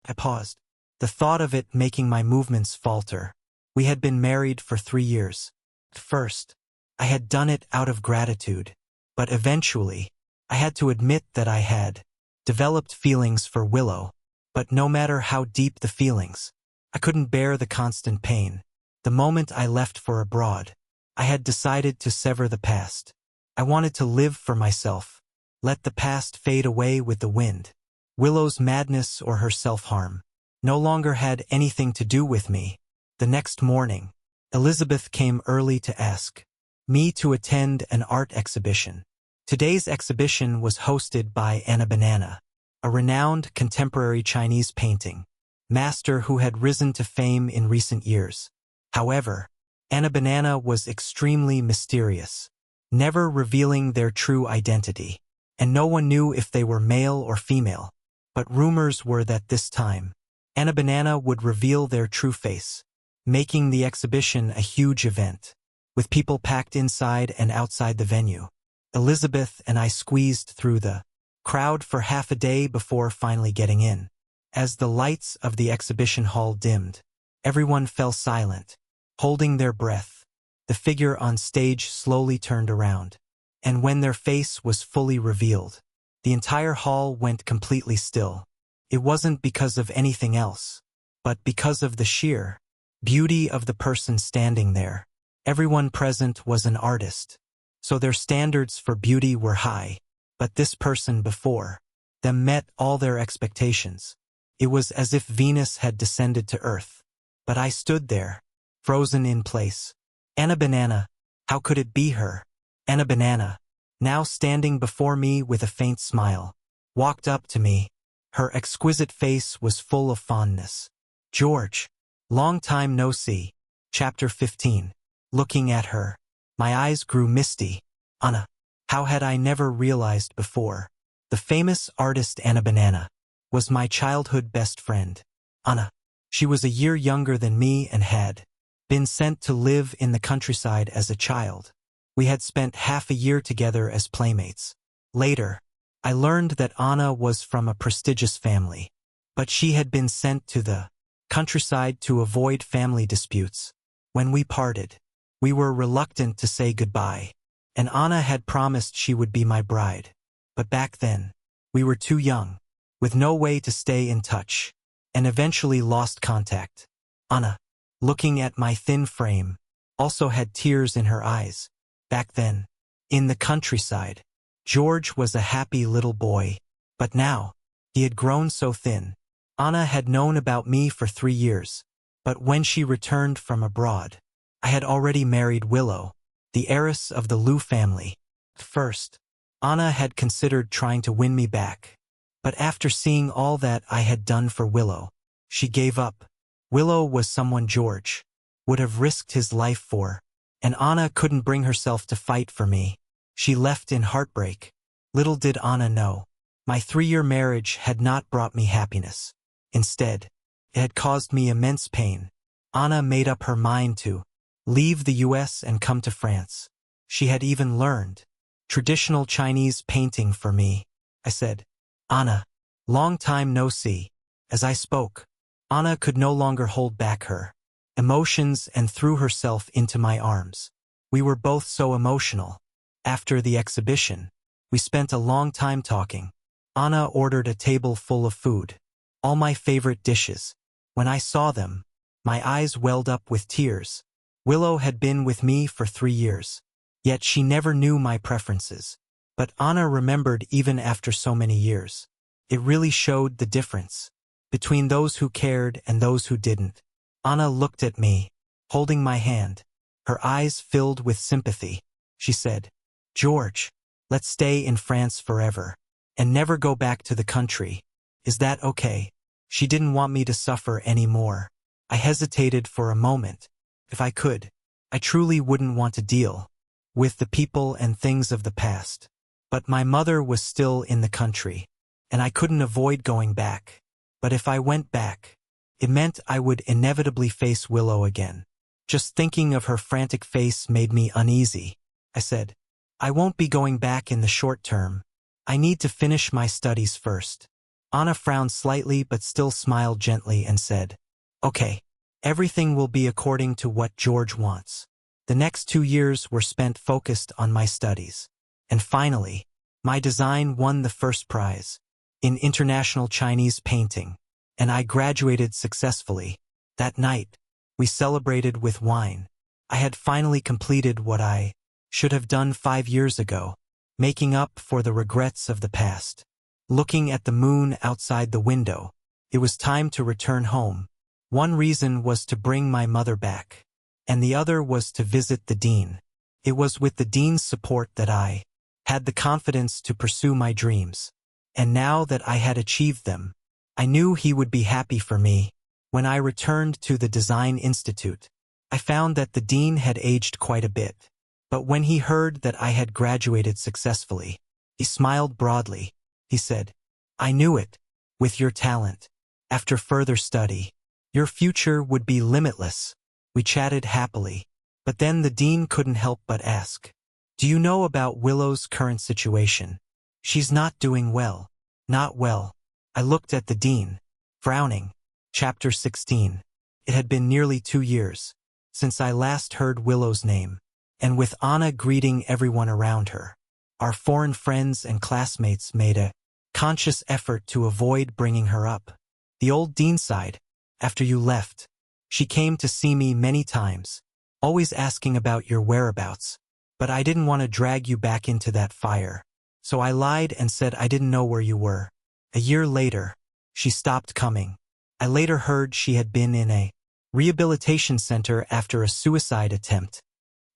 I paused, the thought of it making my movements falter. We had been married for 3 years. At first, I had done it out of gratitude, but eventually, I had to admit that I had developed feelings for Willow. But no matter how deep the feelings, I couldn't bear the constant pain. The moment I left for abroad, I had decided to sever the past. I wanted to live for myself, let the past fade away with the wind. Willow's madness or her self-harm no longer had anything to do with me. The next morning, Elizabeth came early to ask me to attend an art exhibition. Today's exhibition was hosted by Anna Banana, a renowned contemporary Chinese painting master who had risen to fame in recent years. However, Anna Banana was extremely mysterious, never revealing their true identity, and no one knew if they were male or female. But rumors were that this time, Anna Banana would reveal their true face, making the exhibition a huge event, with people packed inside and outside the venue. Elizabeth and I squeezed through the crowd for half a day before finally getting in. As the lights of the exhibition hall dimmed, everyone fell silent, holding their breath. The figure on stage slowly turned around, and when their face was fully revealed, the entire hall went completely still. It wasn't because of anything else, but because of the sheer beauty of the person standing there. Everyone present was an artist, so their standards for beauty were high. But this person before them met all their expectations. It was as if Venus had descended to Earth. But I stood there, frozen in place. Anna Banana, how could it be her? Anna Banana, now standing before me with a faint smile, walked up to me. Her exquisite face was full of fondness. "George, long time no see." Chapter 15. Looking at her, my eyes grew misty. Anna. How had I never realized before? The famous artist Anna Banana was my childhood best friend. Anna. She was a year younger than me and had been sent to live in the countryside as a child. We had spent half a year together as playmates. Later, I learned that Anna was from a prestigious family, but she had been sent to the countryside to avoid family disputes. When we parted, we were reluctant to say goodbye, and Anna had promised she would be my bride. But back then, we were too young, with no way to stay in touch, and eventually lost contact. Anna, looking at my thin frame, also had tears in her eyes. Back then, in the countryside, George was a happy little boy, but now, he had grown so thin. Anna had known about me for 3 years, but when she returned from abroad, I had already married Willow, the heiress of the Liu family. First, Anna had considered trying to win me back, but after seeing all that I had done for Willow, she gave up. Willow was someone George would have risked his life for, and Anna couldn't bring herself to fight for me. She left in heartbreak. Little did Anna know, my 3-year marriage had not brought me happiness. Instead, it had caused me immense pain. Anna made up her mind to leave the US and come to France. She had even learned traditional Chinese painting for me. I said, "Anna, long time no see." As I spoke, Anna could no longer hold back her emotions and threw herself into my arms. We were both so emotional. After the exhibition, We spent a long time talking. Anna ordered a table full of food. All my favorite dishes. When I saw them, my eyes welled up with tears. Willow had been with me for 3 years. Yet she never knew my preferences. But Anna remembered even after so many years. It really showed the difference between those who cared and those who didn't. Anna looked at me, holding my hand. Her eyes filled with sympathy. She said, "George, let's stay in France forever and never go back to the country. Is that okay?" She didn't want me to suffer anymore. I hesitated for a moment. If I could, I truly wouldn't want to deal with the people and things of the past. But my mother was still in the country, and I couldn't avoid going back. But if I went back, it meant I would inevitably face Willow again. Just thinking of her frantic face made me uneasy. I said, "I won't be going back in the short term. I need to finish my studies first." Anna frowned slightly but still smiled gently and said, "Okay, everything will be according to what George wants." The next 2 years were spent focused on my studies. And finally, my design won the first prize in International Chinese Painting, and I graduated successfully. That night, we celebrated with wine. I had finally completed what I should have done 5 years ago, making up for the regrets of the past. Looking at the moon outside the window, it was time to return home. One reason was to bring my mother back, and the other was to visit the dean. It was with the dean's support that I had the confidence to pursue my dreams. And now that I had achieved them, I knew he would be happy for me. When I returned to the Design Institute, I found that the dean had aged quite a bit. But when he heard that I had graduated successfully, he smiled broadly. He said, "I knew it. With your talent, after further study, your future would be limitless." We chatted happily. But then the dean couldn't help but ask, "Do you know about Willow's current situation? She's not doing well." Not well. I looked at the dean, frowning. Chapter 16. It had been nearly 2 years since I last heard Willow's name, and with Anna greeting everyone around her, our foreign friends and classmates made a conscious effort to avoid bringing her up. The old dean sighed. "After you left, she came to see me many times, always asking about your whereabouts. But I didn't want to drag you back into that fire. So I lied and said I didn't know where you were. A year later, she stopped coming. I later heard she had been in a rehabilitation center after a suicide attempt."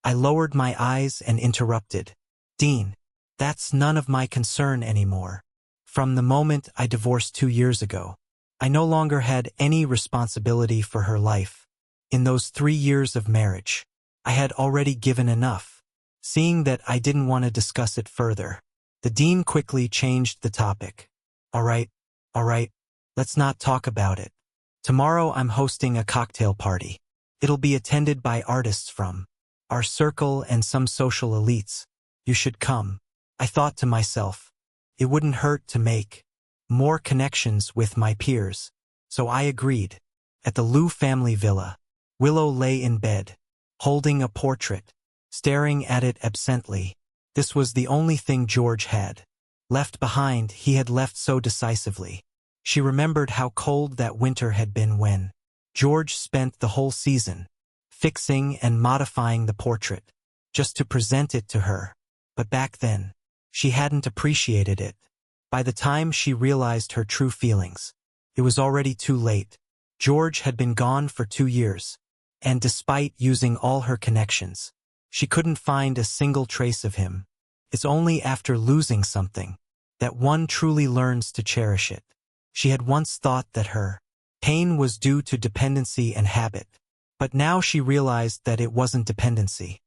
I lowered my eyes and interrupted. "Dean, that's none of my concern anymore. From the moment I divorced 2 years ago, I no longer had any responsibility for her life. In those 3 years of marriage, I had already given enough." Seeing that I didn't want to discuss it further, the dean quickly changed the topic. All right, let's not talk about it. Tomorrow I'm hosting a cocktail party. It'll be attended by artists from our circle and some social elites. You should come." I thought to myself, it wouldn't hurt to make more connections with my peers. So I agreed. At the Liu family villa, Willow lay in bed, holding a portrait, staring at it absently. This was the only thing George had left behind. He had left so decisively. She remembered how cold that winter had been when George spent the whole season fixing and modifying the portrait, just to present it to her. But back then, she hadn't appreciated it. By the time she realized her true feelings, it was already too late. George had been gone for 2 years, and despite using all her connections, she couldn't find a single trace of him. It's only after losing something that one truly learns to cherish it. She had once thought that her pain was due to dependency and habit, but now she realized that it wasn't dependency.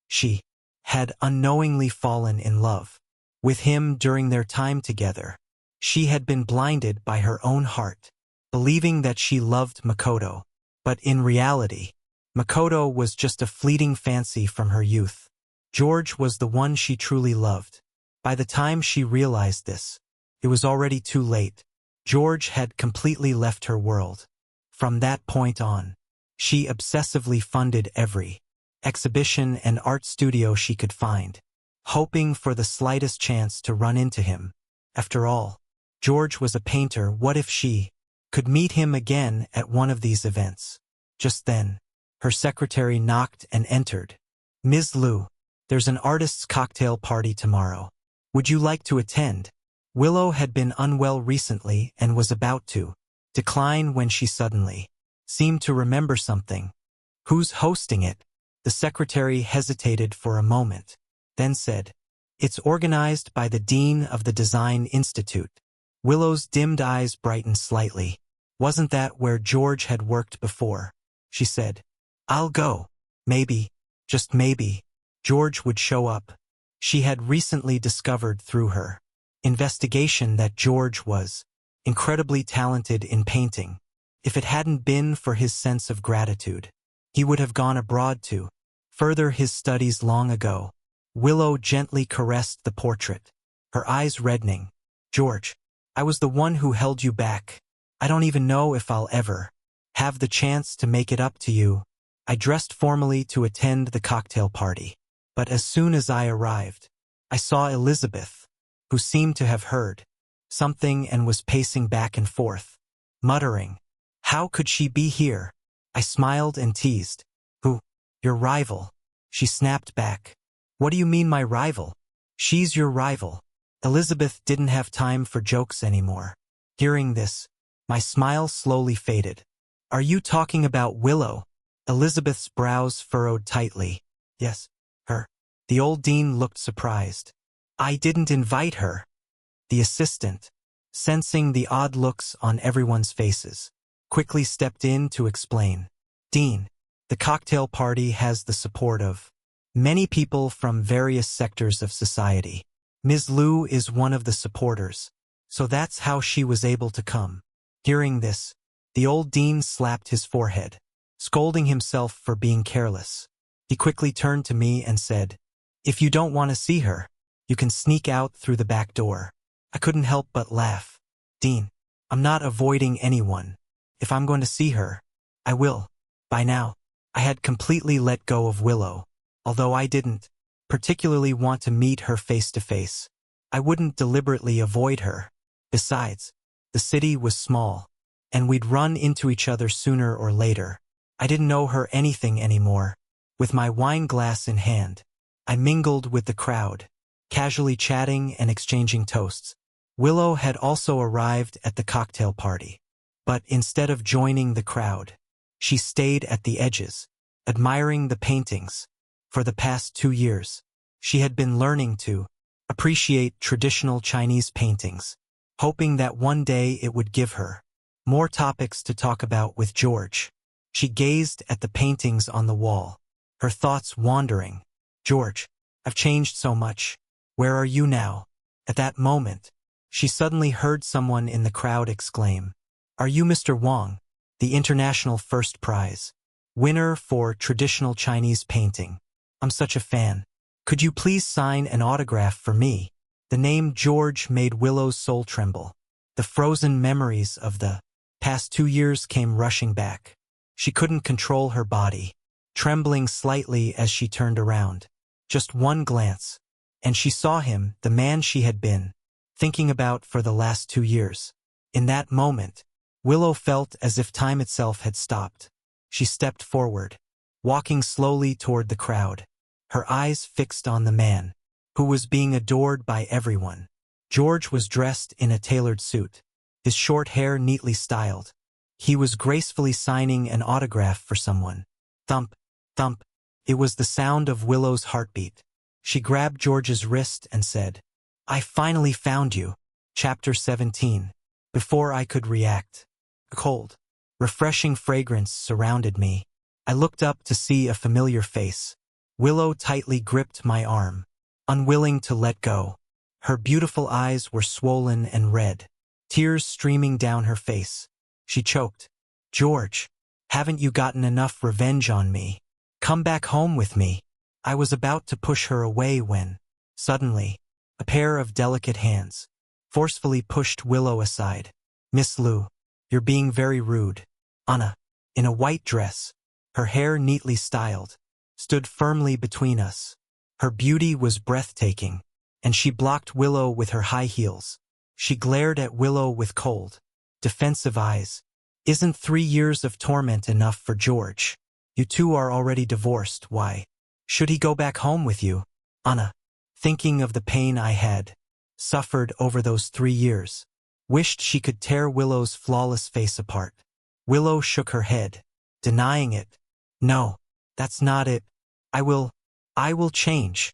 She had unknowingly fallen in love with him during their time together. She had been blinded by her own heart, believing that she loved Makoto. But in reality, Makoto was just a fleeting fancy from her youth. George was the one she truly loved. By the time she realized this, it was already too late. George had completely left her world. From that point on, she obsessively funded every exhibition and art studio she could find. hoping for the slightest chance to run into him. After all, George was a painter. What if she could meet him again at one of these events? Just then, her secretary knocked and entered. "Ms. Liu, there's an artist's cocktail party tomorrow. Would you like to attend?" Willow had been unwell recently and was about to decline when she suddenly seemed to remember something. "Who's hosting it?" The secretary hesitated for a moment, then said, "It's organized by the dean of the Design Institute." Willow's dimmed eyes brightened slightly. "Wasn't that where George had worked before?" she said. "I'll go. Maybe, just maybe, George would show up." She had recently discovered through her investigation that George was incredibly talented in painting. If it hadn't been for his sense of gratitude, he would have gone abroad to further his studies long ago. Willow gently caressed the portrait, her eyes reddening. "George, I was the one who held you back. I don't even know if I'll ever have the chance to make it up to you." I dressed formally to attend the cocktail party, but as soon as I arrived, I saw Elizabeth, who seemed to have heard something and was pacing back and forth, muttering, "How could she be here?" I smiled and teased. "Who? Your rival?" She snapped back. "What do you mean my rival?" "She's your rival." Elizabeth didn't have time for jokes anymore. Hearing this, my smile slowly faded. "Are you talking about Willow?" Elizabeth's brows furrowed tightly. "Yes, her." The old dean looked surprised. "I didn't invite her." The assistant, sensing the odd looks on everyone's faces, quickly stepped in to explain. "Dean, the cocktail party has the support of many people from various sectors of society. Ms. Liu is one of the supporters, so that's how she was able to come." Hearing this, the old dean slapped his forehead, scolding himself for being careless. He quickly turned to me and said, "If you don't want to see her, you can sneak out through the back door." I couldn't help but laugh. "Dean, I'm not avoiding anyone. If I'm going to see her, I will." By now, I had completely let go of Willow. Although I didn't particularly want to meet her face to face, I wouldn't deliberately avoid her. Besides, the city was small, and we'd run into each other sooner or later. I didn't know her anything anymore. With my wine glass in hand, I mingled with the crowd, casually chatting and exchanging toasts. Willow had also arrived at the cocktail party, but instead of joining the crowd, she stayed at the edges, admiring the paintings. For the past 2 years, she had been learning to appreciate traditional Chinese paintings, hoping that one day it would give her more topics to talk about with George. She gazed at the paintings on the wall, her thoughts wandering. "George, I've changed so much. Where are you now?" At that moment, she suddenly heard someone in the crowd exclaim, "Are you Mr. Wang, the international first prize winner for traditional Chinese painting? I'm such a fan. Could you please sign an autograph for me?" The name George made Willow's soul tremble. The frozen memories of the past 2 years came rushing back. She couldn't control her body, trembling slightly as she turned around. Just one glance, and she saw him, the man she had been thinking about for the last 2 years. In that moment, Willow felt as if time itself had stopped. She stepped forward, walking slowly toward the crowd, her eyes fixed on the man who was being adored by everyone. George was dressed in a tailored suit, his short hair neatly styled. He was gracefully signing an autograph for someone. Thump, thump. It was the sound of Willow's heartbeat. She grabbed George's wrist and said, "I finally found you." Chapter 17. Before I could react, a cold, refreshing fragrance surrounded me. I looked up to see a familiar face. Willow tightly gripped my arm, unwilling to let go. Her beautiful eyes were swollen and red, tears streaming down her face. She choked. "George, haven't you gotten enough revenge on me? Come back home with me." I was about to push her away when, suddenly, a pair of delicate hands forcefully pushed Willow aside. "Miss Liu, you're being very rude." Anna, in a white dress, her hair neatly styled, stood firmly between us. Her beauty was breathtaking, and she blocked Willow with her high heels. She glared at Willow with cold, defensive eyes. Isn't 3 years of torment enough for George? You two are already divorced, why should he go back home with you? Anna, thinking of the pain I had suffered over those 3 years, wished she could tear Willow's flawless face apart. Willow shook her head, denying it. No, that's not it. I will change.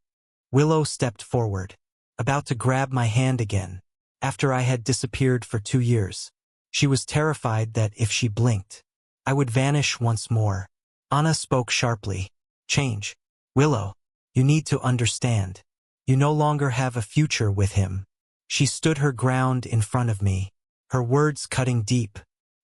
Willow stepped forward, about to grab my hand again, after I had disappeared for 2 years. She was terrified that if she blinked, I would vanish once more. Anna spoke sharply. Change. Willow, you need to understand. You no longer have a future with him. She stood her ground in front of me, her words cutting deep.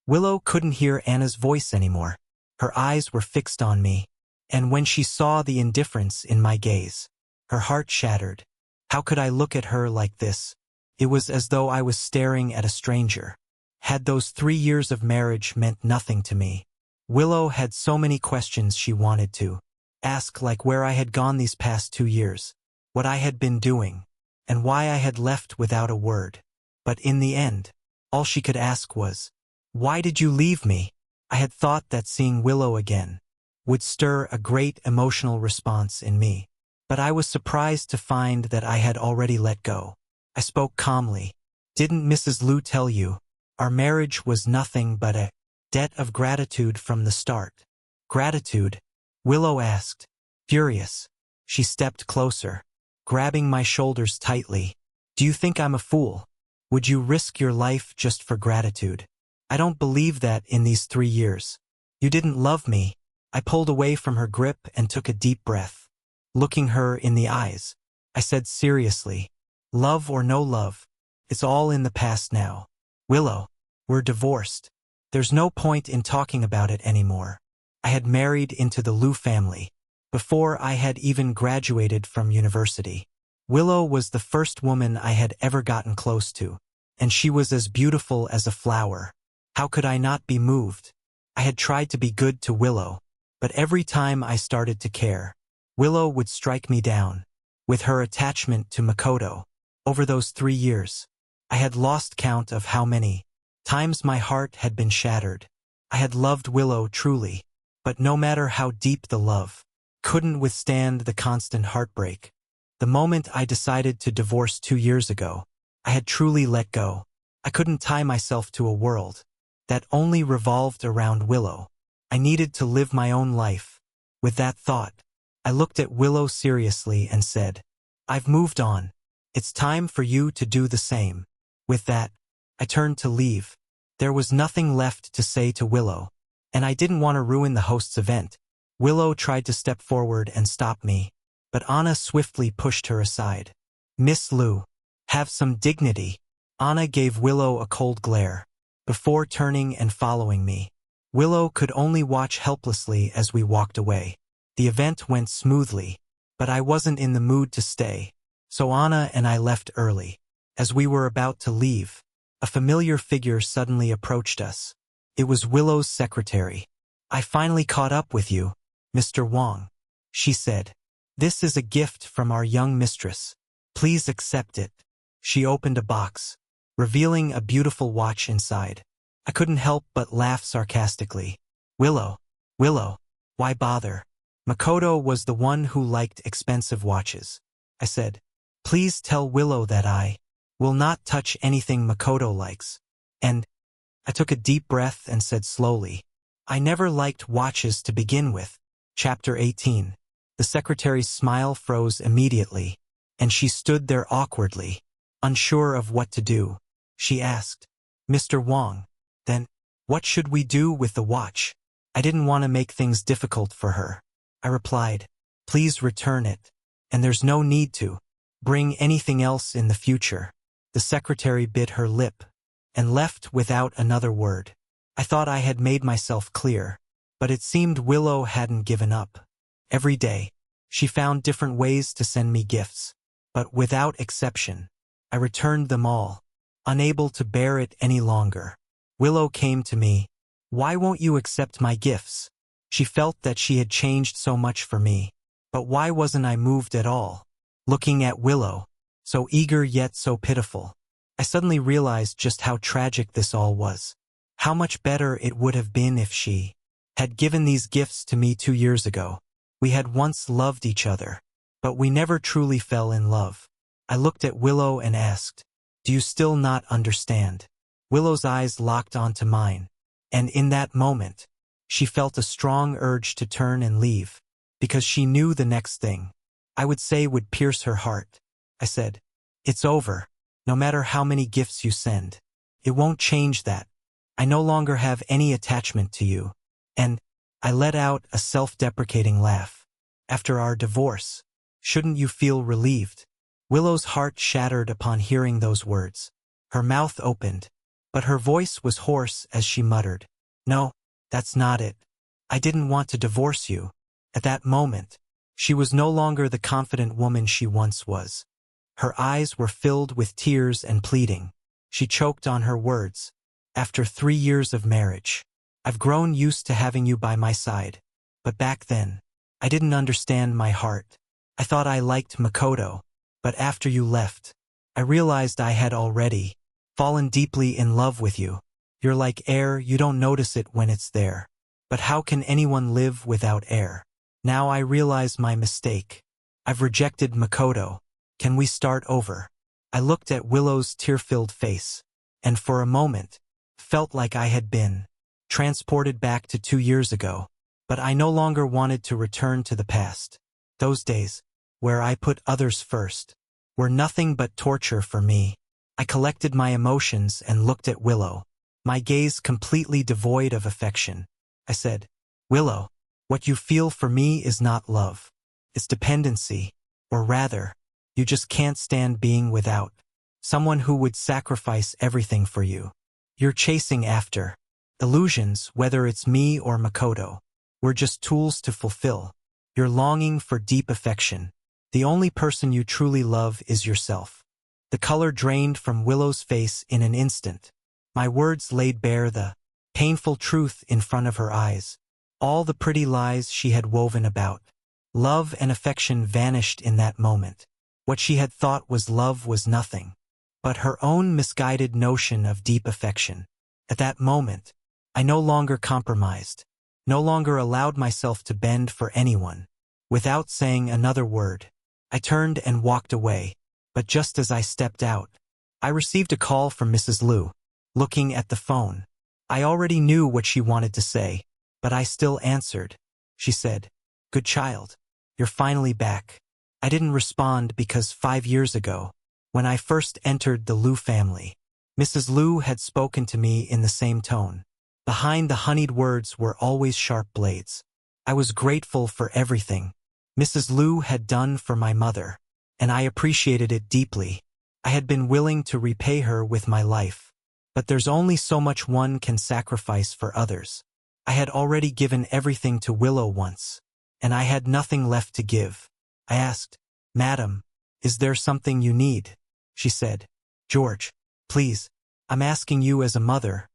Willow couldn't hear Anna's voice anymore. Her eyes were fixed on me, and when she saw the indifference in my gaze, her heart shattered. How could I look at her like this? It was as though I was staring at a stranger. Had those 3 years of marriage meant nothing to me? Willow had so many questions she wanted to ask, like where I had gone these past 2 years, what I had been doing, and why I had left without a word. But in the end, all she could ask was, why did you leave me? I had thought that seeing Willow again would stir a great emotional response in me, but I was surprised to find that I had already let go. I spoke calmly. Didn't Mrs. Liu tell you? Our marriage was nothing but a debt of gratitude from the start. Gratitude? Willow asked, furious. She stepped closer, grabbing my shoulders tightly. Do you think I'm a fool? Would you risk your life just for gratitude? I don't believe that in these 3 years. You didn't love me. I pulled away from her grip and took a deep breath. Looking her in the eyes, I said seriously, love or no love, it's all in the past now. Willow, we're divorced. There's no point in talking about it anymore. I had married into the Liu family before I had even graduated from university. Willow was the first woman I had ever gotten close to, and she was as beautiful as a flower. How could I not be moved? I had tried to be good to Willow, but every time I started to care, Willow would strike me down. With her attachment to Makoto, over those 3 years, I had lost count of how many times my heart had been shattered. I had loved Willow truly, but no matter how deep the love, couldn't withstand the constant heartbreak. The moment I decided to divorce 2 years ago, I had truly let go. I couldn't tie myself to a world that only revolved around Willow. I needed to live my own life. With that thought, I looked at Willow seriously and said, I've moved on. It's time for you to do the same. With that, I turned to leave. There was nothing left to say to Willow, and I didn't want to ruin the host's event. Willow tried to step forward and stop me, but Anna swiftly pushed her aside. Miss Liu, have some dignity. Anna gave Willow a cold glare, before turning and following me. Willow could only watch helplessly as we walked away. The event went smoothly, but I wasn't in the mood to stay, so Anna and I left early. As we were about to leave, a familiar figure suddenly approached us. It was Willow's secretary. I finally caught up with you, Mr. Wang, she said. This is a gift from our young mistress. Please accept it. She opened a box, revealing a beautiful watch inside. I couldn't help but laugh sarcastically. Willow, why bother? Makoto was the one who liked expensive watches. I said, please tell Willow that I will not touch anything Makoto likes. And I took a deep breath and said slowly, I never liked watches to begin with. Chapter 18. The secretary's smile froze immediately, and she stood there awkwardly, unsure of what to do. She asked, Mr. Wang, then, what should we do with the watch? I didn't want to make things difficult for her. I replied, please return it, and there's no need to bring anything else in the future. The secretary bit her lip and left without another word. I thought I had made myself clear, but it seemed Willow hadn't given up. Every day, she found different ways to send me gifts, but without exception, I returned them all, unable to bear it any longer. Willow came to me. Why won't you accept my gifts? She felt that she had changed so much for me, But why wasn't I moved at all? Looking at Willow, so eager yet so pitiful, I suddenly realized just how tragic this all was. How much better it would have been if she had given these gifts to me 2 years ago. We had once loved each other, but we never truly fell in love. I looked at Willow and asked, "Do you still not understand?" Willow's eyes locked onto mine, and in that moment, she felt a strong urge to turn and leave, because she knew the next thing I would say would pierce her heart. I said, "It's over. No matter how many gifts you send, it won't change that. I no longer have any attachment to you." And I let out a self-deprecating laugh. "After our divorce, shouldn't you feel relieved?" Willow's heart shattered upon hearing those words. Her mouth opened, but her voice was hoarse as she muttered, "No, that's not it. I didn't want to divorce you." At that moment, she was no longer the confident woman she once was. Her eyes were filled with tears and pleading. She choked on her words. "After 3 years of marriage, I've grown used to having you by my side. But back then, I didn't understand my heart. I thought I liked Makoto, but after you left, I realized I had already fallen deeply in love with you. You're like air, you don't notice it when it's there. But how can anyone live without air? Now I realize my mistake. I've rejected Makoto. Can we start over?" I looked at Willow's tear-filled face, and for a moment, felt like I had been transported back to 2 years ago. But I no longer wanted to return to the past. Those days, where I put others first, were nothing but torture for me. I collected my emotions and looked at Willow, my gaze completely devoid of affection. I said, "Willow, what you feel for me is not love. It's dependency, or rather, you just can't stand being without someone who would sacrifice everything for you. You're chasing after illusions, whether it's me or Makoto. We're just tools to fulfill. You're longing for deep affection. The only person you truly love is yourself." The color drained from Willow's face in an instant. My words laid bare the painful truth in front of her eyes. All the pretty lies she had woven about love and affection vanished in that moment. What she had thought was love was nothing but her own misguided notion of deep affection. At that moment, I no longer compromised, no longer allowed myself to bend for anyone. Without saying another word, I turned and walked away, but just as I stepped out, I received a call from Mrs. Liu. Looking at the phone, I already knew what she wanted to say, but I still answered. She said, "Good child, you're finally back." I didn't respond because 5 years ago, when I first entered the Liu family, Mrs. Liu had spoken to me in the same tone. Behind the honeyed words were always sharp blades. I was grateful for everything Mrs. Liu had done for my mother, and I appreciated it deeply. I had been willing to repay her with my life. But there's only so much one can sacrifice for others. I had already given everything to Willow once, and I had nothing left to give. I asked, "Madam, is there something you need?" She said, "George, please, I'm asking you as a mother.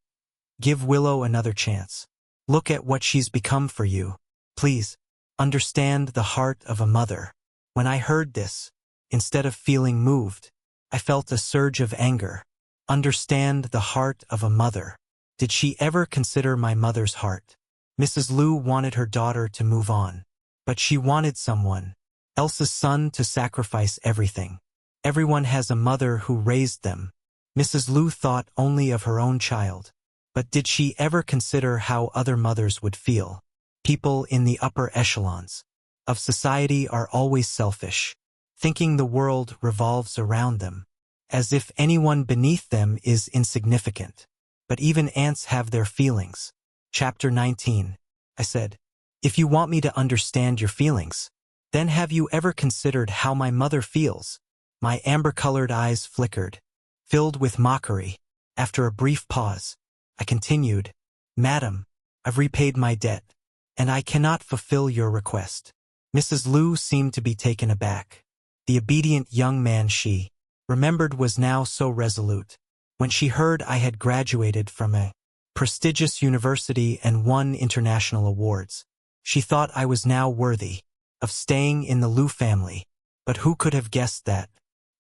Give Willow another chance. Look at what she's become for you. Please, understand the heart of a mother." When I heard this, instead of feeling moved, I felt a surge of anger. Understand the heart of a mother. Did she ever consider my mother's heart? Mrs. Liu wanted her daughter to move on, but she wanted someone else's son to sacrifice everything. Everyone has a mother who raised them. Mrs. Liu thought only of her own child. But did she ever consider how other mothers would feel? People in the upper echelons of society are always selfish, thinking the world revolves around them, as if anyone beneath them is insignificant. But even ants have their feelings. Chapter 19. I said, "If you want me to understand your feelings, then have you ever considered how my mother feels?" My amber-colored eyes flickered, filled with mockery. After a brief pause, I continued, "Madam, I've repaid my debt, and I cannot fulfill your request." Mrs. Liu seemed to be taken aback. The obedient young man she remembered was now so resolute. When she heard I had graduated from a prestigious university and won international awards, she thought I was now worthy of staying in the Liu family. But who could have guessed that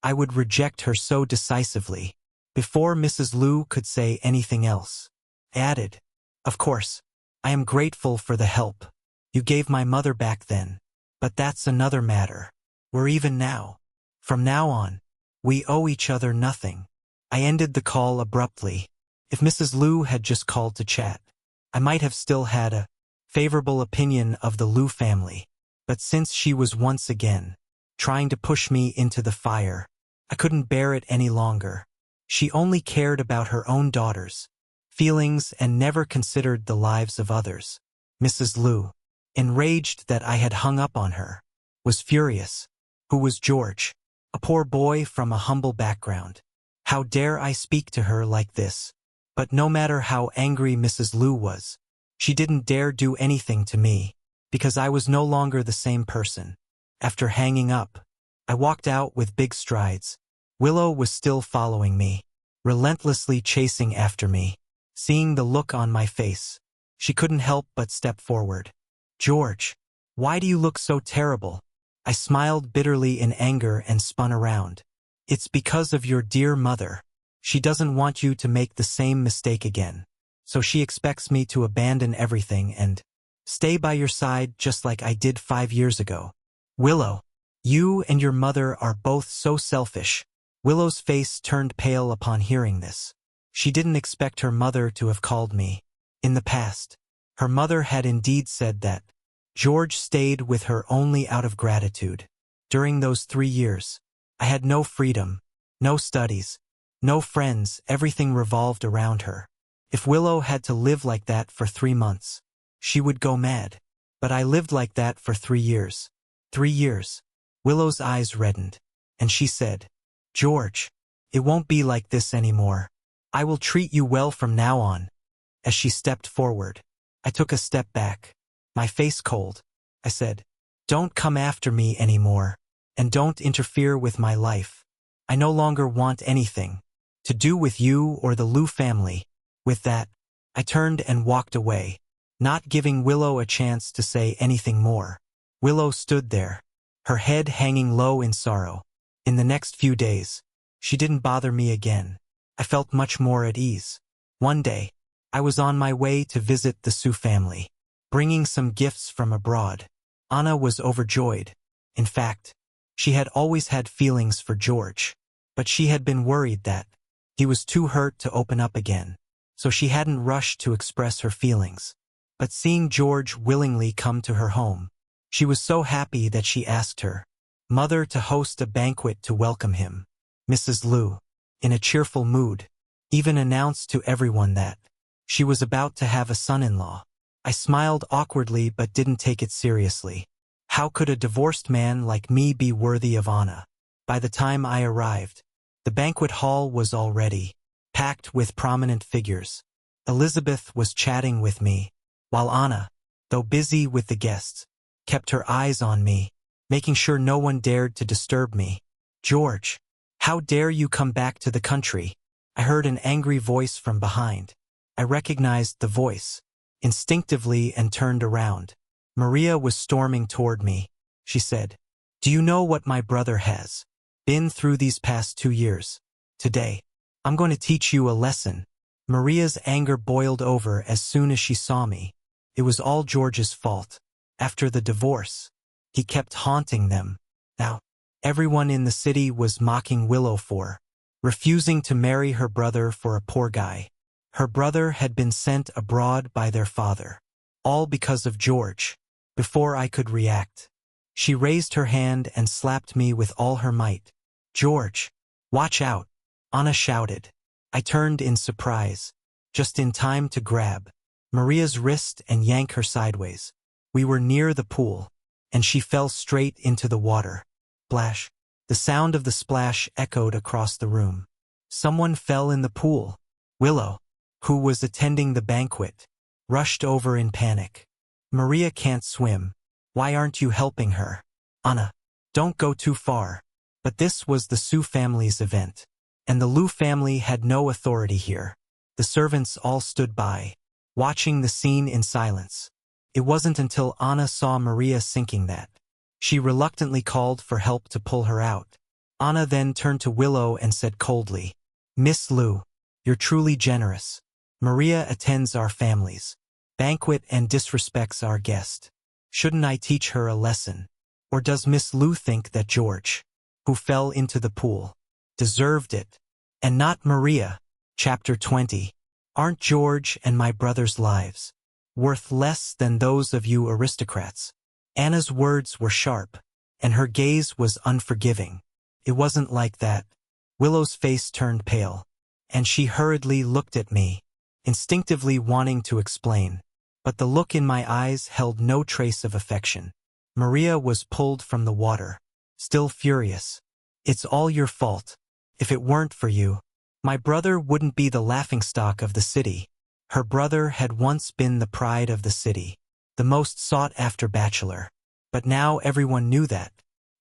I would reject her so decisively? Before Mrs. Liu could say anything else, I added, "Of course, I am grateful for the help you gave my mother back then. But that's another matter. We're even now. From now on, we owe each other nothing." I ended the call abruptly. If Mrs. Liu had just called to chat, I might have still had a favorable opinion of the Liu family. But since she was once again trying to push me into the fire, I couldn't bear it any longer. She only cared about her own daughter's feelings and never considered the lives of others. Mrs. Liu, enraged that I had hung up on her, was furious. Who was George? A poor boy from a humble background. How dare I speak to her like this? But no matter how angry Mrs. Liu was, she didn't dare do anything to me, because I was no longer the same person. After hanging up, I walked out with big strides. Willow was still following me, relentlessly chasing after me. Seeing the look on my face, she couldn't help but step forward. "George, why do you look so terrible?" I smiled bitterly in anger and spun around. "It's because of your dear mother. She doesn't want you to make the same mistake again. So she expects me to abandon everything and stay by your side just like I did 5 years ago. Willow, you and your mother are both so selfish." Willow's face turned pale upon hearing this. She didn't expect her mother to have called me. In the past, her mother had indeed said that George stayed with her only out of gratitude. During those 3 years, I had no freedom, no studies, no friends. Everything revolved around her. If Willow had to live like that for 3 months, she would go mad. But I lived like that for 3 years. 3 years. Willow's eyes reddened, and she said, "George, it won't be like this anymore. I will treat you well from now on." As she stepped forward, I took a step back, my face cold. I said, "Don't come after me anymore, and don't interfere with my life. I no longer want anything to do with you or the Liu family." With that, I turned and walked away, not giving Willow a chance to say anything more. Willow stood there, her head hanging low in sorrow. In the next few days, she didn't bother me again. I felt much more at ease. One day, I was on my way to visit the Su family, bringing some gifts from abroad. Anna was overjoyed. In fact, she had always had feelings for George, but she had been worried that he was too hurt to open up again, so she hadn't rushed to express her feelings. But seeing George willingly come to her home, she was so happy that she asked her mother to host a banquet to welcome him. Mrs. Liu, in a cheerful mood, even announced to everyone that she was about to have a son-in-law. I smiled awkwardly but didn't take it seriously. How could a divorced man like me be worthy of Anna? By the time I arrived, the banquet hall was already packed with prominent figures. Elizabeth was chatting with me, while Anna, though busy with the guests, kept her eyes on me, making sure no one dared to disturb me. "George, how dare you come back to the country?" I heard an angry voice from behind. I recognized the voice instinctively and turned around. Maria was storming toward me. She said, "Do you know what my brother has been through these past 2 years? Today, I'm going to teach you a lesson." Maria's anger boiled over as soon as she saw me. It was all George's fault. After the divorce, he kept haunting them. Now, everyone in the city was mocking Willow for refusing to marry her brother for a poor guy. Her brother had been sent abroad by their father, all because of George. Before I could react, she raised her hand and slapped me with all her might. "George, watch out," Anna shouted. I turned in surprise, just in time to grab Maria's wrist and yank her sideways. We were near the pool, and she fell straight into the water. Splash. The sound of the splash echoed across the room. Someone fell in the pool. Willow, who was attending the banquet, rushed over in panic. "Maria can't swim. Why aren't you helping her?" "Anna, don't go too far." But this was the Su family's event, and the Liu family had no authority here. The servants all stood by, watching the scene in silence. It wasn't until Anna saw Maria sinking that She reluctantly called for help to pull her out. Anna then turned to Willow and said coldly, "Miss Lou, you're truly generous. Maria attends our families banquet and disrespects our guest. Shouldn't I teach her a lesson? Or does Miss Lou think that George, who fell into the pool, deserved it, and not Maria?" Chapter 20. Aren't George and my brother's lives worth less than those of you aristocrats? Anna's words were sharp, and her gaze was unforgiving. It wasn't like that. Willow's face turned pale, and she hurriedly looked at me, instinctively wanting to explain. But the look in my eyes held no trace of affection. Maria was pulled from the water, still furious. "It's all your fault. If it weren't for you, my brother wouldn't be the laughingstock of the city." Her brother had once been the pride of the city, the most sought-after bachelor. But now everyone knew that.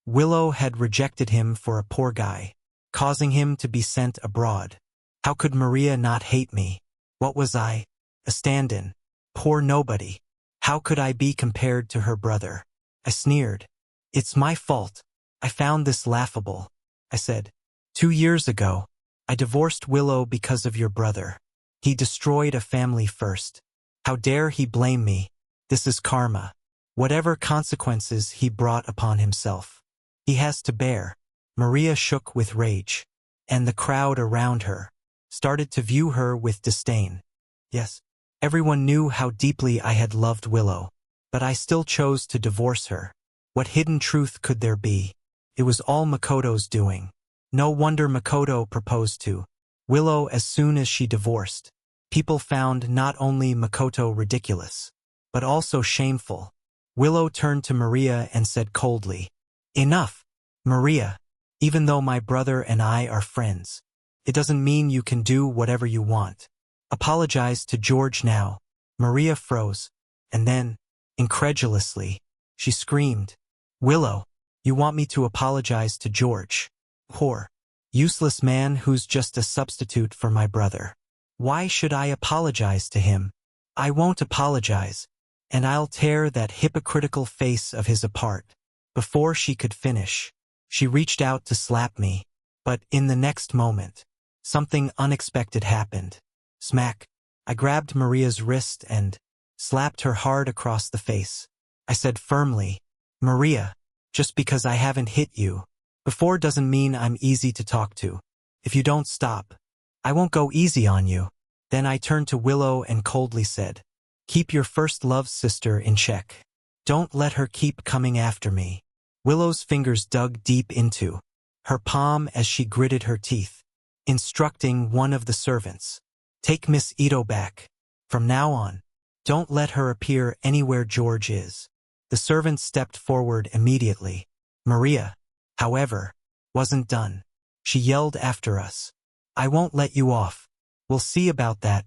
Willow had rejected him for a poor guy, causing him to be sent abroad. How could Maria not hate me? What was I? A stand-in? Poor nobody. How could I be compared to her brother? I sneered. "It's my fault. I found this laughable," I said. 2 years ago, I divorced Willow because of your brother. He destroyed a family first. How dare he blame me? This is karma. Whatever consequences he brought upon himself, he has to bear." Maria shook with rage, and the crowd around her started to view her with disdain. Yes, everyone knew how deeply I had loved Willow, but I still chose to divorce her. What hidden truth could there be? It was all Makoto's doing. No wonder Makoto proposed to Willow as soon as she divorced. People found not only Makoto ridiculous, but also shameful. Willow turned to Maria and said coldly, "Enough, Maria. Even though my brother and I are friends, it doesn't mean you can do whatever you want. Apologize to George now." Maria froze, and then, incredulously, she screamed, "Willow, you want me to apologize to George? Poor, useless man who's just a substitute for my brother. Why should I apologize to him? I won't apologize, and I'll tear that hypocritical face of his apart." Before she could finish, she reached out to slap me, but in the next moment, something unexpected happened. Smack! I grabbed Maria's wrist and slapped her hard across the face. I said firmly, "Maria, just because I haven't hit you before doesn't mean I'm easy to talk to. If you don't stop, I won't go easy on you." Then I turned to Willow and coldly said, "Keep your first love sister in check. Don't let her keep coming after me." Willow's fingers dug deep into her palm as she gritted her teeth, instructing one of the servants, "Take Miss Ito back. From now on, don't let her appear anywhere George is." The servant stepped forward immediately. Maria, however, wasn't done. She yelled after us, "I won't let you off. We'll see about that."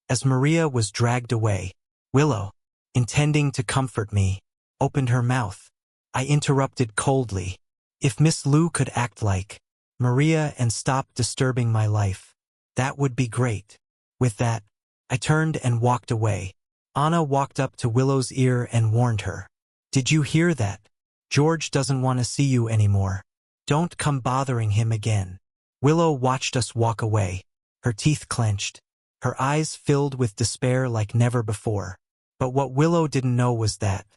As Maria was dragged away, Willow, intending to comfort me, opened her mouth. I interrupted coldly. "If Miss Lou could act like Maria and stop disturbing my life, that would be great." With that, I turned and walked away. Anna walked up to Willow's ear and warned her, "Did you hear that? George doesn't want to see you anymore. Don't come bothering him again." Willow watched us walk away, her teeth clenched, her eyes filled with despair like never before. But what Willow didn't know was that,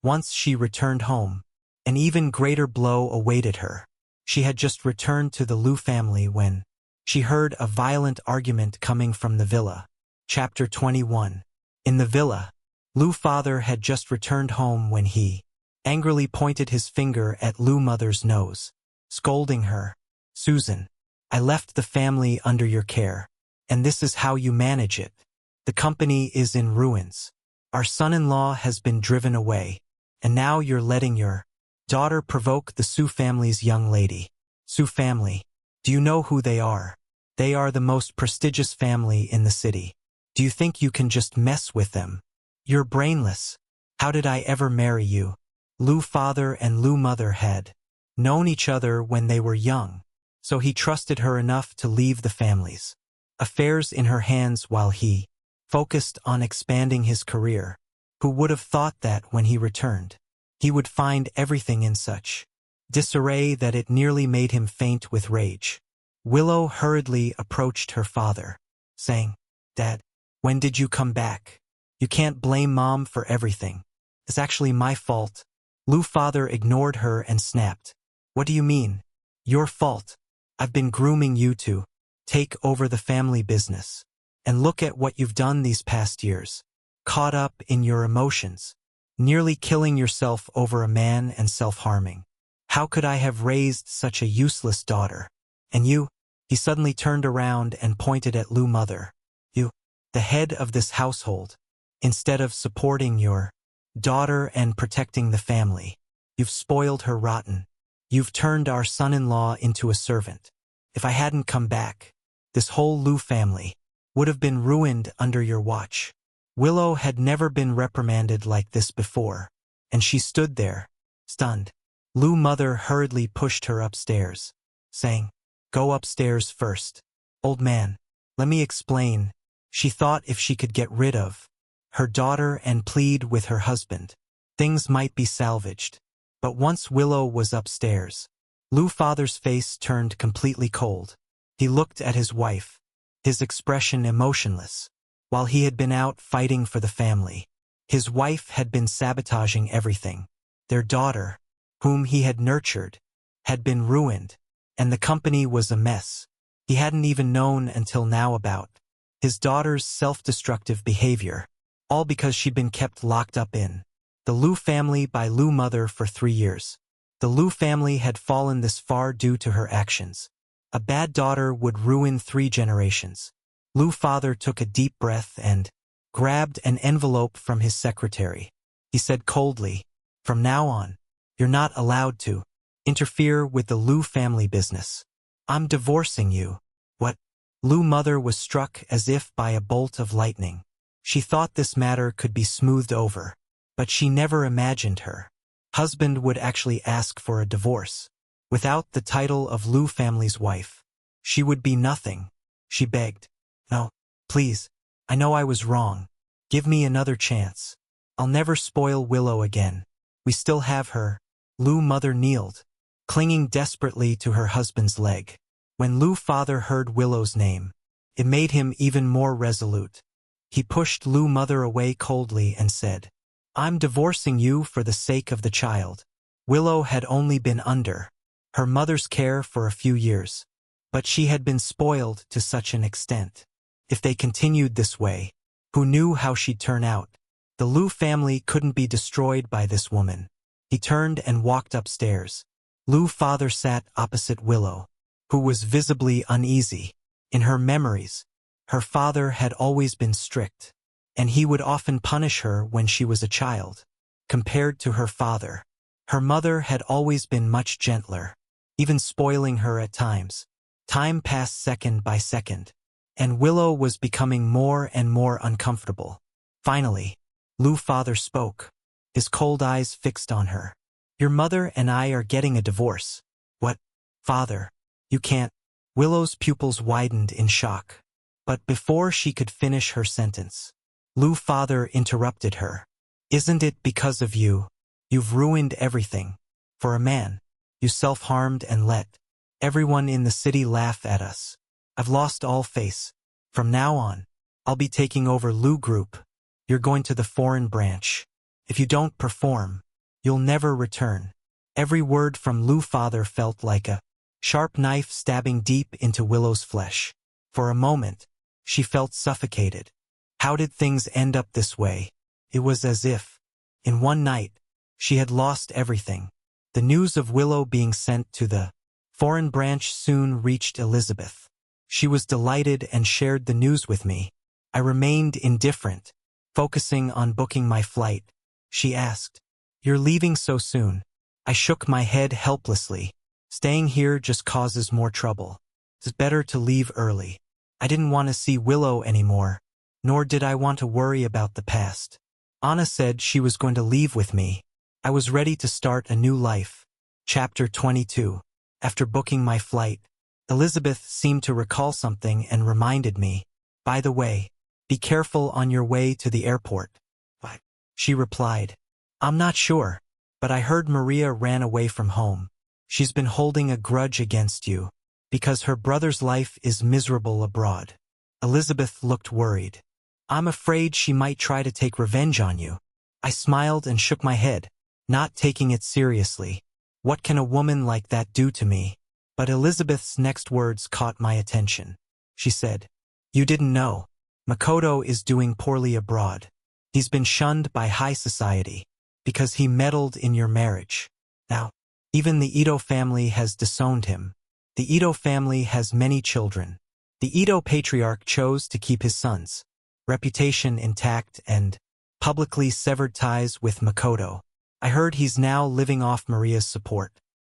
once she returned home, an even greater blow awaited her. She had just returned to the Liu family when she heard a violent argument coming from the villa. Chapter 21. In the villa, Liu father had just returned home when he angrily pointed his finger at Liu mother's nose, scolding her. "Susan, I left the family under your care, and this is how you manage it. The company is in ruins. Our son-in-law has been driven away, and now you're letting your daughter provoke the Su family's young lady." Su family. Do you know who they are? They are the most prestigious family in the city. Do you think you can just mess with them? You're brainless. How did I ever marry you? Liu father and Liu mother had known each other when they were young, so he trusted her enough to leave the family's affairs in her hands while he focused on expanding his career. Who would have thought that when he returned, he would find everything in such disarray that it nearly made him faint with rage. Willow hurriedly approached her father, saying, "Dad, when did you come back? You can't blame Mom for everything. It's actually my fault." Lu's father ignored her and snapped, "What do you mean? Your fault. I've been grooming you to take over the family business. And look at what you've done these past years. Caught up in your emotions. Nearly killing yourself over a man and self-harming. How could I have raised such a useless daughter? And you," he suddenly turned around and pointed at Lu's mother. "You, the head of this household. Instead of supporting your daughter and protecting the family, you've spoiled her rotten. You've turned our son-in-law into a servant. If I hadn't come back, this whole Lu family would have been ruined under your watch." Willow had never been reprimanded like this before, and she stood there, stunned. Lu's mother hurriedly pushed her upstairs, saying, "Go upstairs first. Old man, let me explain." She thought if she could get rid of her daughter and plead with her husband, things might be salvaged. But once Willow was upstairs, Lu's father's face turned completely cold. He looked at his wife, his expression emotionless. While he had been out fighting for the family, his wife had been sabotaging everything. Their daughter, whom he had nurtured, had been ruined, and the company was a mess. He hadn't even known until now about his daughter's self-destructive behavior, all because she'd been kept locked up in the Lu family by Lu's mother for 3 years. The Lu family had fallen this far due to her actions. A bad daughter would ruin 3 generations. Lu's father took a deep breath and grabbed an envelope from his secretary. He said coldly, "From now on, you're not allowed to interfere with the Lu family business. I'm divorcing you." "What?" Lu's mother was struck as if by a bolt of lightning. She thought this matter could be smoothed over, but she never imagined her husband would actually ask for a divorce. Without the title of Lu family's wife, she would be nothing. She begged, "No, please, I know I was wrong. Give me another chance. I'll never spoil Willow again. We still have her." Lu's mother kneeled, clinging desperately to her husband's leg. When Lu's father heard Willow's name, it made him even more resolute. He pushed Lu's mother away coldly and said, "I'm divorcing you for the sake of the child." Willow had only been under her mother's care for a few years, but she had been spoiled to such an extent. If they continued this way, who knew how she'd turn out? The Lu family couldn't be destroyed by this woman. He turned and walked upstairs. Lu's father sat opposite Willow, who was visibly uneasy. In her memories, her father had always been strict, and he would often punish her when she was a child. Compared to her father, her mother had always been much gentler, even spoiling her at times. Time passed second by second, and Willow was becoming more and more uncomfortable. Finally, Lu's father spoke, his cold eyes fixed on her. "Your mother and I are getting a divorce." "What? Father, you can't." Willow's pupils widened in shock. But before she could finish her sentence, Lu's father interrupted her. "Isn't it because of you? You've ruined everything. For a man, you self-harmed and let everyone in the city laugh at us. I've lost all face. From now on, I'll be taking over Lu Group. You're going to the foreign branch. If you don't perform, you'll never return." Every word from Lu's father felt like a sharp knife stabbing deep into Willow's flesh. For a moment, she felt suffocated. How did things end up this way? It was as if, in one night, she had lost everything. The news of Willow being sent to the foreign branch soon reached Elizabeth. She was delighted and shared the news with me. I remained indifferent, focusing on booking my flight. She asked, "You're leaving so soon?" I shook my head helplessly. "Staying here just causes more trouble. It's better to leave early." I didn't want to see Willow anymore, nor did I want to worry about the past. Anna said she was going to leave with me. I was ready to start a new life. Chapter 22. After booking my flight, Elizabeth seemed to recall something and reminded me, "By the way, be careful on your way to the airport." "What?" she replied. "I'm not sure. But I heard Maria ran away from home. She's been holding a grudge against you, because her brother's life is miserable abroad. Elizabeth looked worried. I'm afraid she might try to take revenge on you. I smiled and shook my head, not taking it seriously. What can a woman like that do to me? But Elizabeth's next words caught my attention. She said, You didn't know. Makoto is doing poorly abroad. He's been shunned by high society, because he meddled in your marriage. Now, even the Ito family has disowned him. The Ito family has many children. The Ito patriarch chose to keep his son's reputation intact and publicly severed ties with Makoto. I heard he's now living off Maria's support.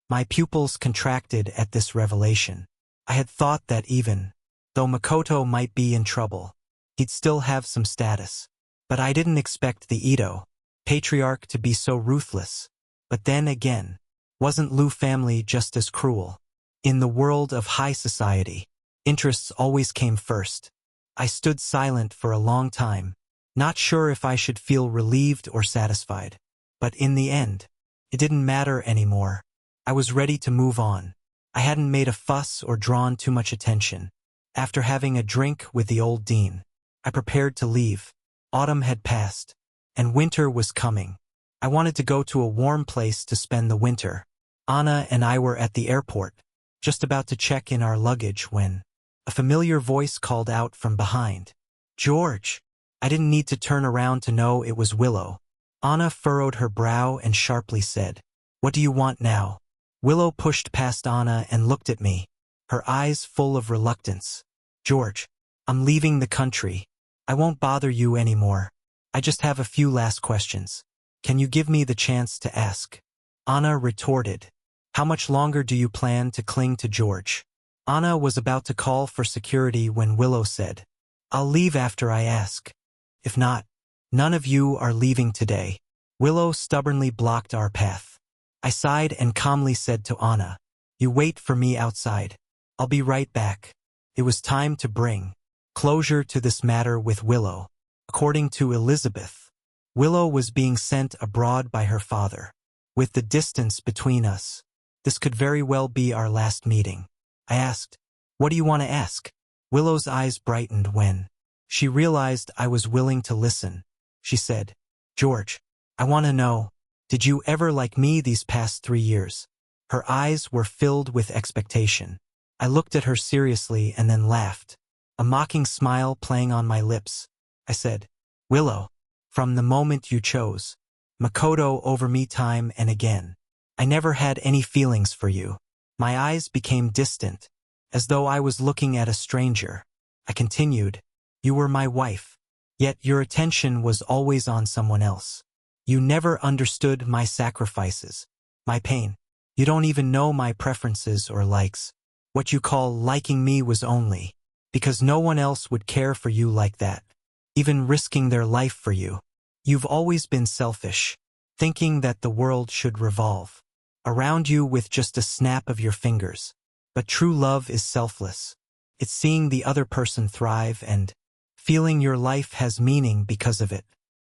My pupils contracted at this revelation. I had thought that even though Makoto might be in trouble, he'd still have some status. But I didn't expect the Ito patriarch to be so ruthless. But then again, wasn't Liu family just as cruel? In the world of high society, interests always came first. I stood silent for a long time, not sure if I should feel relieved or satisfied. But in the end, it didn't matter anymore. I was ready to move on. I hadn't made a fuss or drawn too much attention. After having a drink with the old dean, I prepared to leave. Autumn had passed, and winter was coming. I wanted to go to a warm place to spend the winter. Anna and I were at the airport, just about to check in our luggage when a familiar voice called out from behind. George! I didn't need to turn around to know it was Willow. Anna furrowed her brow and sharply said, What do you want now? Willow pushed past Anna and looked at me, her eyes full of reluctance. George, I'm leaving the country. I won't bother you anymore. I just have a few last questions. Can you give me the chance to ask? Anna retorted. How much longer do you plan to cling to George? Anna was about to call for security when Willow said, I'll leave after I ask. If not, none of you are leaving today. Willow stubbornly blocked our path. I sighed and calmly said to Anna, You wait for me outside. I'll be right back. It was time to bring closure to this matter with Willow. According to Elizabeth, Willow was being sent abroad by her father. With the distance between us, this could very well be our last meeting. I asked, What do you want to ask? Willow's eyes brightened when she realized I was willing to listen. She said, George, I want to know, did you ever like me these past 3 years? Her eyes were filled with expectation. I looked at her seriously and then laughed, a mocking smile playing on my lips. I said, Willow, from the moment you chose Makoto over me time and again, I never had any feelings for you. My eyes became distant, as though I was looking at a stranger. I continued, You were my wife, yet your attention was always on someone else. You never understood my sacrifices, my pain. You don't even know my preferences or likes. What you call liking me was only because no one else would care for you like that, even risking their life for you. You've always been selfish, thinking that the world should revolve around you with just a snap of your fingers. But true love is selfless. It's seeing the other person thrive and feeling your life has meaning because of it.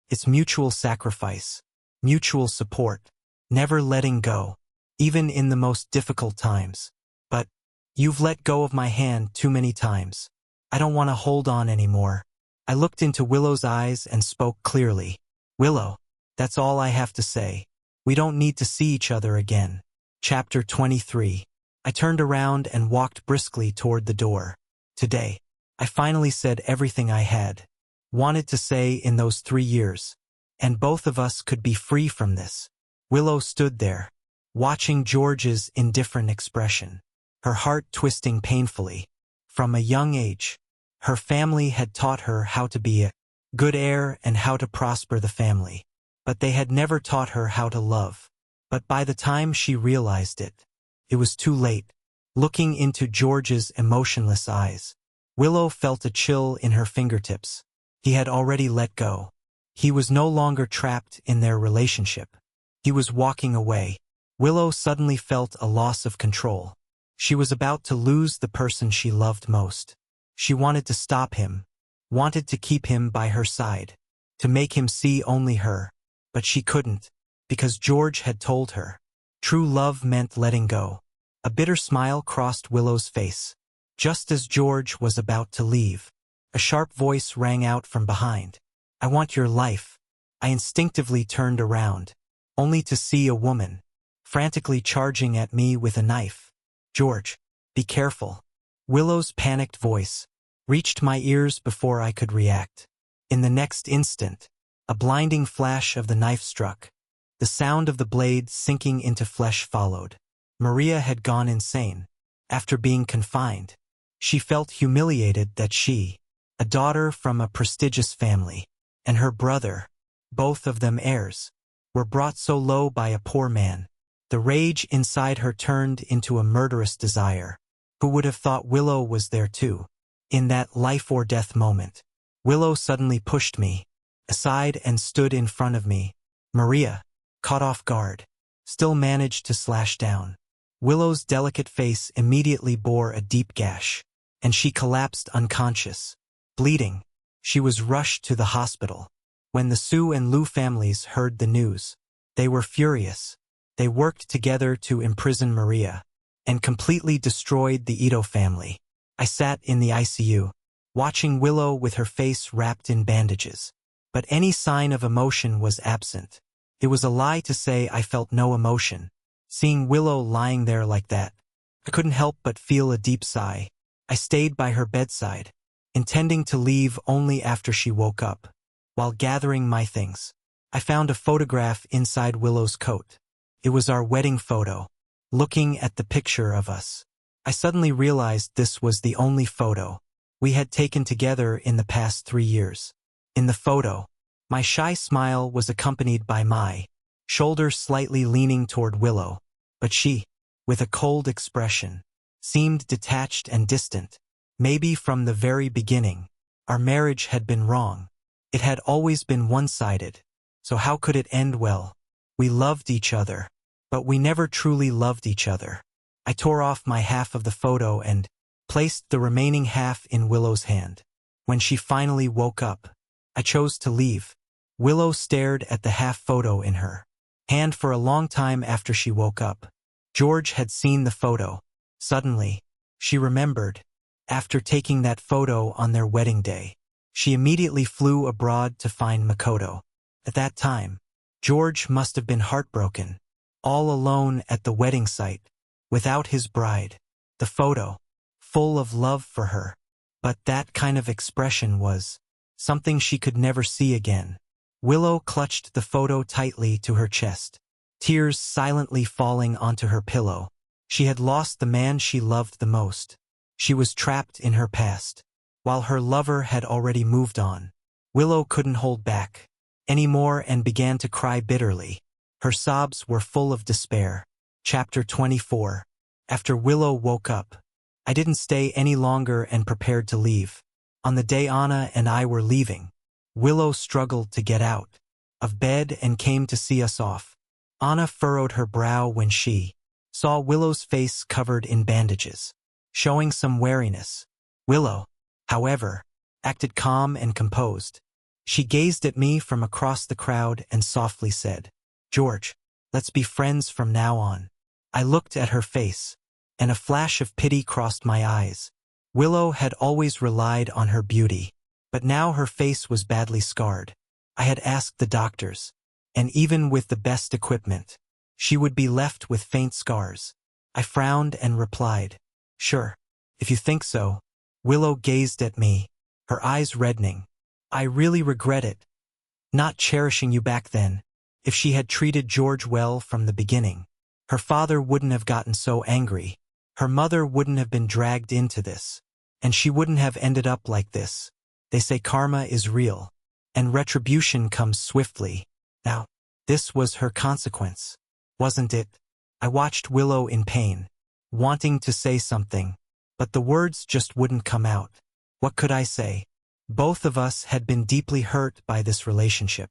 It's mutual sacrifice, mutual support, never letting go, even in the most difficult times. But you've let go of my hand too many times. I don't want to hold on anymore. I looked into Willow's eyes and spoke clearly. Willow, that's all I have to say. We don't need to see each other again. Chapter 23. I turned around and walked briskly toward the door. Today, I finally said everything I had wanted to say in those 3 years, and both of us could be free from this. Willow stood there, watching George's indifferent expression, her heart twisting painfully. From a young age, her family had taught her how to be a good heir and how to prosper the family, but they had never taught her how to love. But by the time she realized it, it was too late. Looking into George's emotionless eyes, Willow felt a chill in her fingertips. He had already let go. He was no longer trapped in their relationship. He was walking away. Willow suddenly felt a loss of control. She was about to lose the person she loved most. She wanted to stop him, wanted to keep him by her side, to make him see only her. But she couldn't. because George had told her. True love meant letting go. A bitter smile crossed Willow's face. Just as George was about to leave, a sharp voice rang out from behind. "I want your life." I instinctively turned around, only to see a woman, frantically charging at me with a knife. "George, be careful." Willow's panicked voice reached my ears before I could react. In the next instant, a blinding flash of the knife struck. The sound of the blade sinking into flesh followed. Maria had gone insane. After being confined, she felt humiliated that she, a daughter from a prestigious family, and her brother, both of them heirs, were brought so low by a poor man. The rage inside her turned into a murderous desire. Who would have thought Willow was there too? In that life-or-death moment, Willow suddenly pushed me aside and stood in front of me. Maria, caught off guard, still managed to slash down. Willow's delicate face immediately bore a deep gash, and she collapsed unconscious. Bleeding, she was rushed to the hospital. When the Sue and Lou families heard the news, they were furious. They worked together to imprison Maria and completely destroyed the Ito family. I sat in the ICU, watching Willow with her face wrapped in bandages. But any sign of emotion was absent. It was a lie to say I felt no emotion. Seeing Willow lying there like that, I couldn't help but feel a deep sigh. I stayed by her bedside, intending to leave only after she woke up. While gathering my things, I found a photograph inside Willow's coat. It was our wedding photo. Looking at the picture of us, I suddenly realized this was the only photo we had taken together in the past 3 years. In the photo, my shy smile was accompanied by my shoulder slightly leaning toward Willow, but she, with a cold expression, seemed detached and distant. Maybe from the very beginning, our marriage had been wrong. It had always been one-sided, so how could it end well? We loved each other, but we never truly loved each other. I tore off my half of the photo and placed the remaining half in Willow's hand. When she finally woke up, I chose to leave. Willow stared at the half photo in her hand for a long time after she woke up. George had seen the photo. Suddenly, she remembered. After taking that photo on their wedding day, she immediately flew abroad to find Makoto. At that time, George must have been heartbroken, all alone at the wedding site, without his bride. The photo, full of love for her, but that kind of expression was something she could never see again. Willow clutched the photo tightly to her chest, tears silently falling onto her pillow. She had lost the man she loved the most. She was trapped in her past, while her lover had already moved on. Willow couldn't hold back anymore and began to cry bitterly. Her sobs were full of despair. Chapter 24. After Willow woke up, I didn't stay any longer and prepared to leave. On the day Anna and I were leaving, Willow struggled to get out of bed and came to see us off. Anna furrowed her brow when she saw Willow's face covered in bandages, showing some wariness. Willow, however, acted calm and composed. She gazed at me from across the crowd and softly said, "George, let's be friends from now on." I looked at her face, and a flash of pity crossed my eyes. Willow had always relied on her beauty, but now her face was badly scarred. I had asked the doctors, and even with the best equipment, she would be left with faint scars. I frowned and replied, "Sure, if you think so." Willow gazed at me, her eyes reddening. "I really regret it. Not cherishing you back then. If she had treated George well from the beginning, her father wouldn't have gotten so angry. Her mother wouldn't have been dragged into this, and she wouldn't have ended up like this. They say karma is real, and retribution comes swiftly. Now, this was her consequence, wasn't it?" I watched Willow in pain, wanting to say something, but the words just wouldn't come out. What could I say? Both of us had been deeply hurt by this relationship.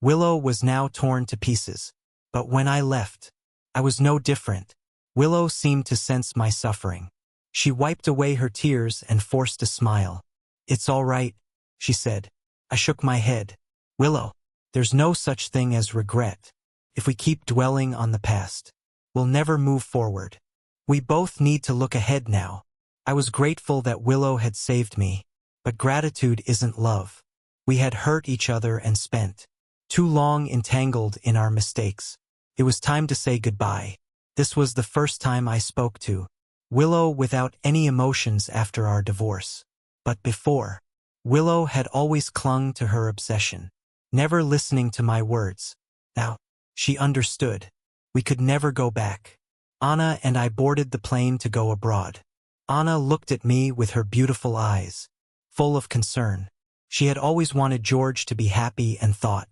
Willow was now torn to pieces, but when I left, I was no different. Willow seemed to sense my suffering. She wiped away her tears and forced a smile. "It's all right," she said. I shook my head. "Willow, there's no such thing as regret. If we keep dwelling on the past, we'll never move forward. We both need to look ahead now. I was grateful that Willow had saved me, but gratitude isn't love. We had hurt each other and spent too long entangled in our mistakes. It was time to say goodbye. This was the first time I spoke to Willow without any emotions after our divorce. But before, Willow had always clung to her obsession, never listening to my words. Now, she understood. We could never go back. Anna and I boarded the plane to go abroad. Anna looked at me with her beautiful eyes, full of concern. She had always wanted George to be happy and thought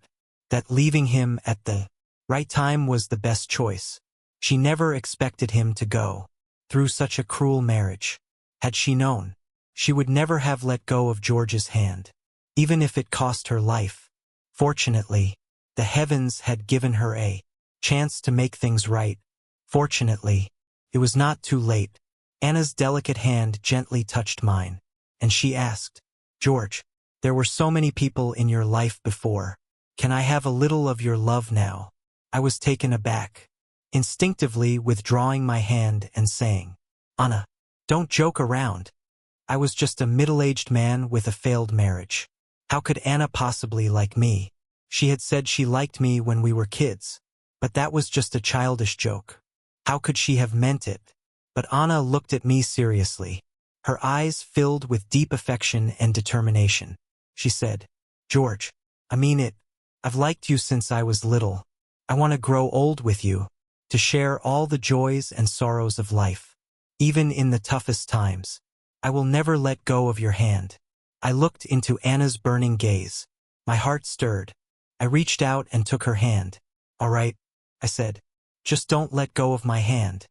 that leaving him at the right time was the best choice. She never expected him to go through such a cruel marriage. Had she known, she would never have let go of George's hand, even if it cost her life. Fortunately, the heavens had given her a chance to make things right. Fortunately, it was not too late. Anna's delicate hand gently touched mine, and she asked, "George, there were so many people in your life before. Can I have a little of your love now?" I was taken aback, instinctively withdrawing my hand and saying, "Anna, don't joke around. I was just a middle-aged man with a failed marriage. How could Anna possibly like me?" She had said she liked me when we were kids, but that was just a childish joke. How could she have meant it? But Anna looked at me seriously, her eyes filled with deep affection and determination. She said, "George, I mean it. I've liked you since I was little. I want to grow old with you, to share all the joys and sorrows of life. Even in the toughest times, I will never let go of your hand." I looked into Anna's burning gaze. My heart stirred. I reached out and took her hand. "All right," I said. "Just don't let go of my hand."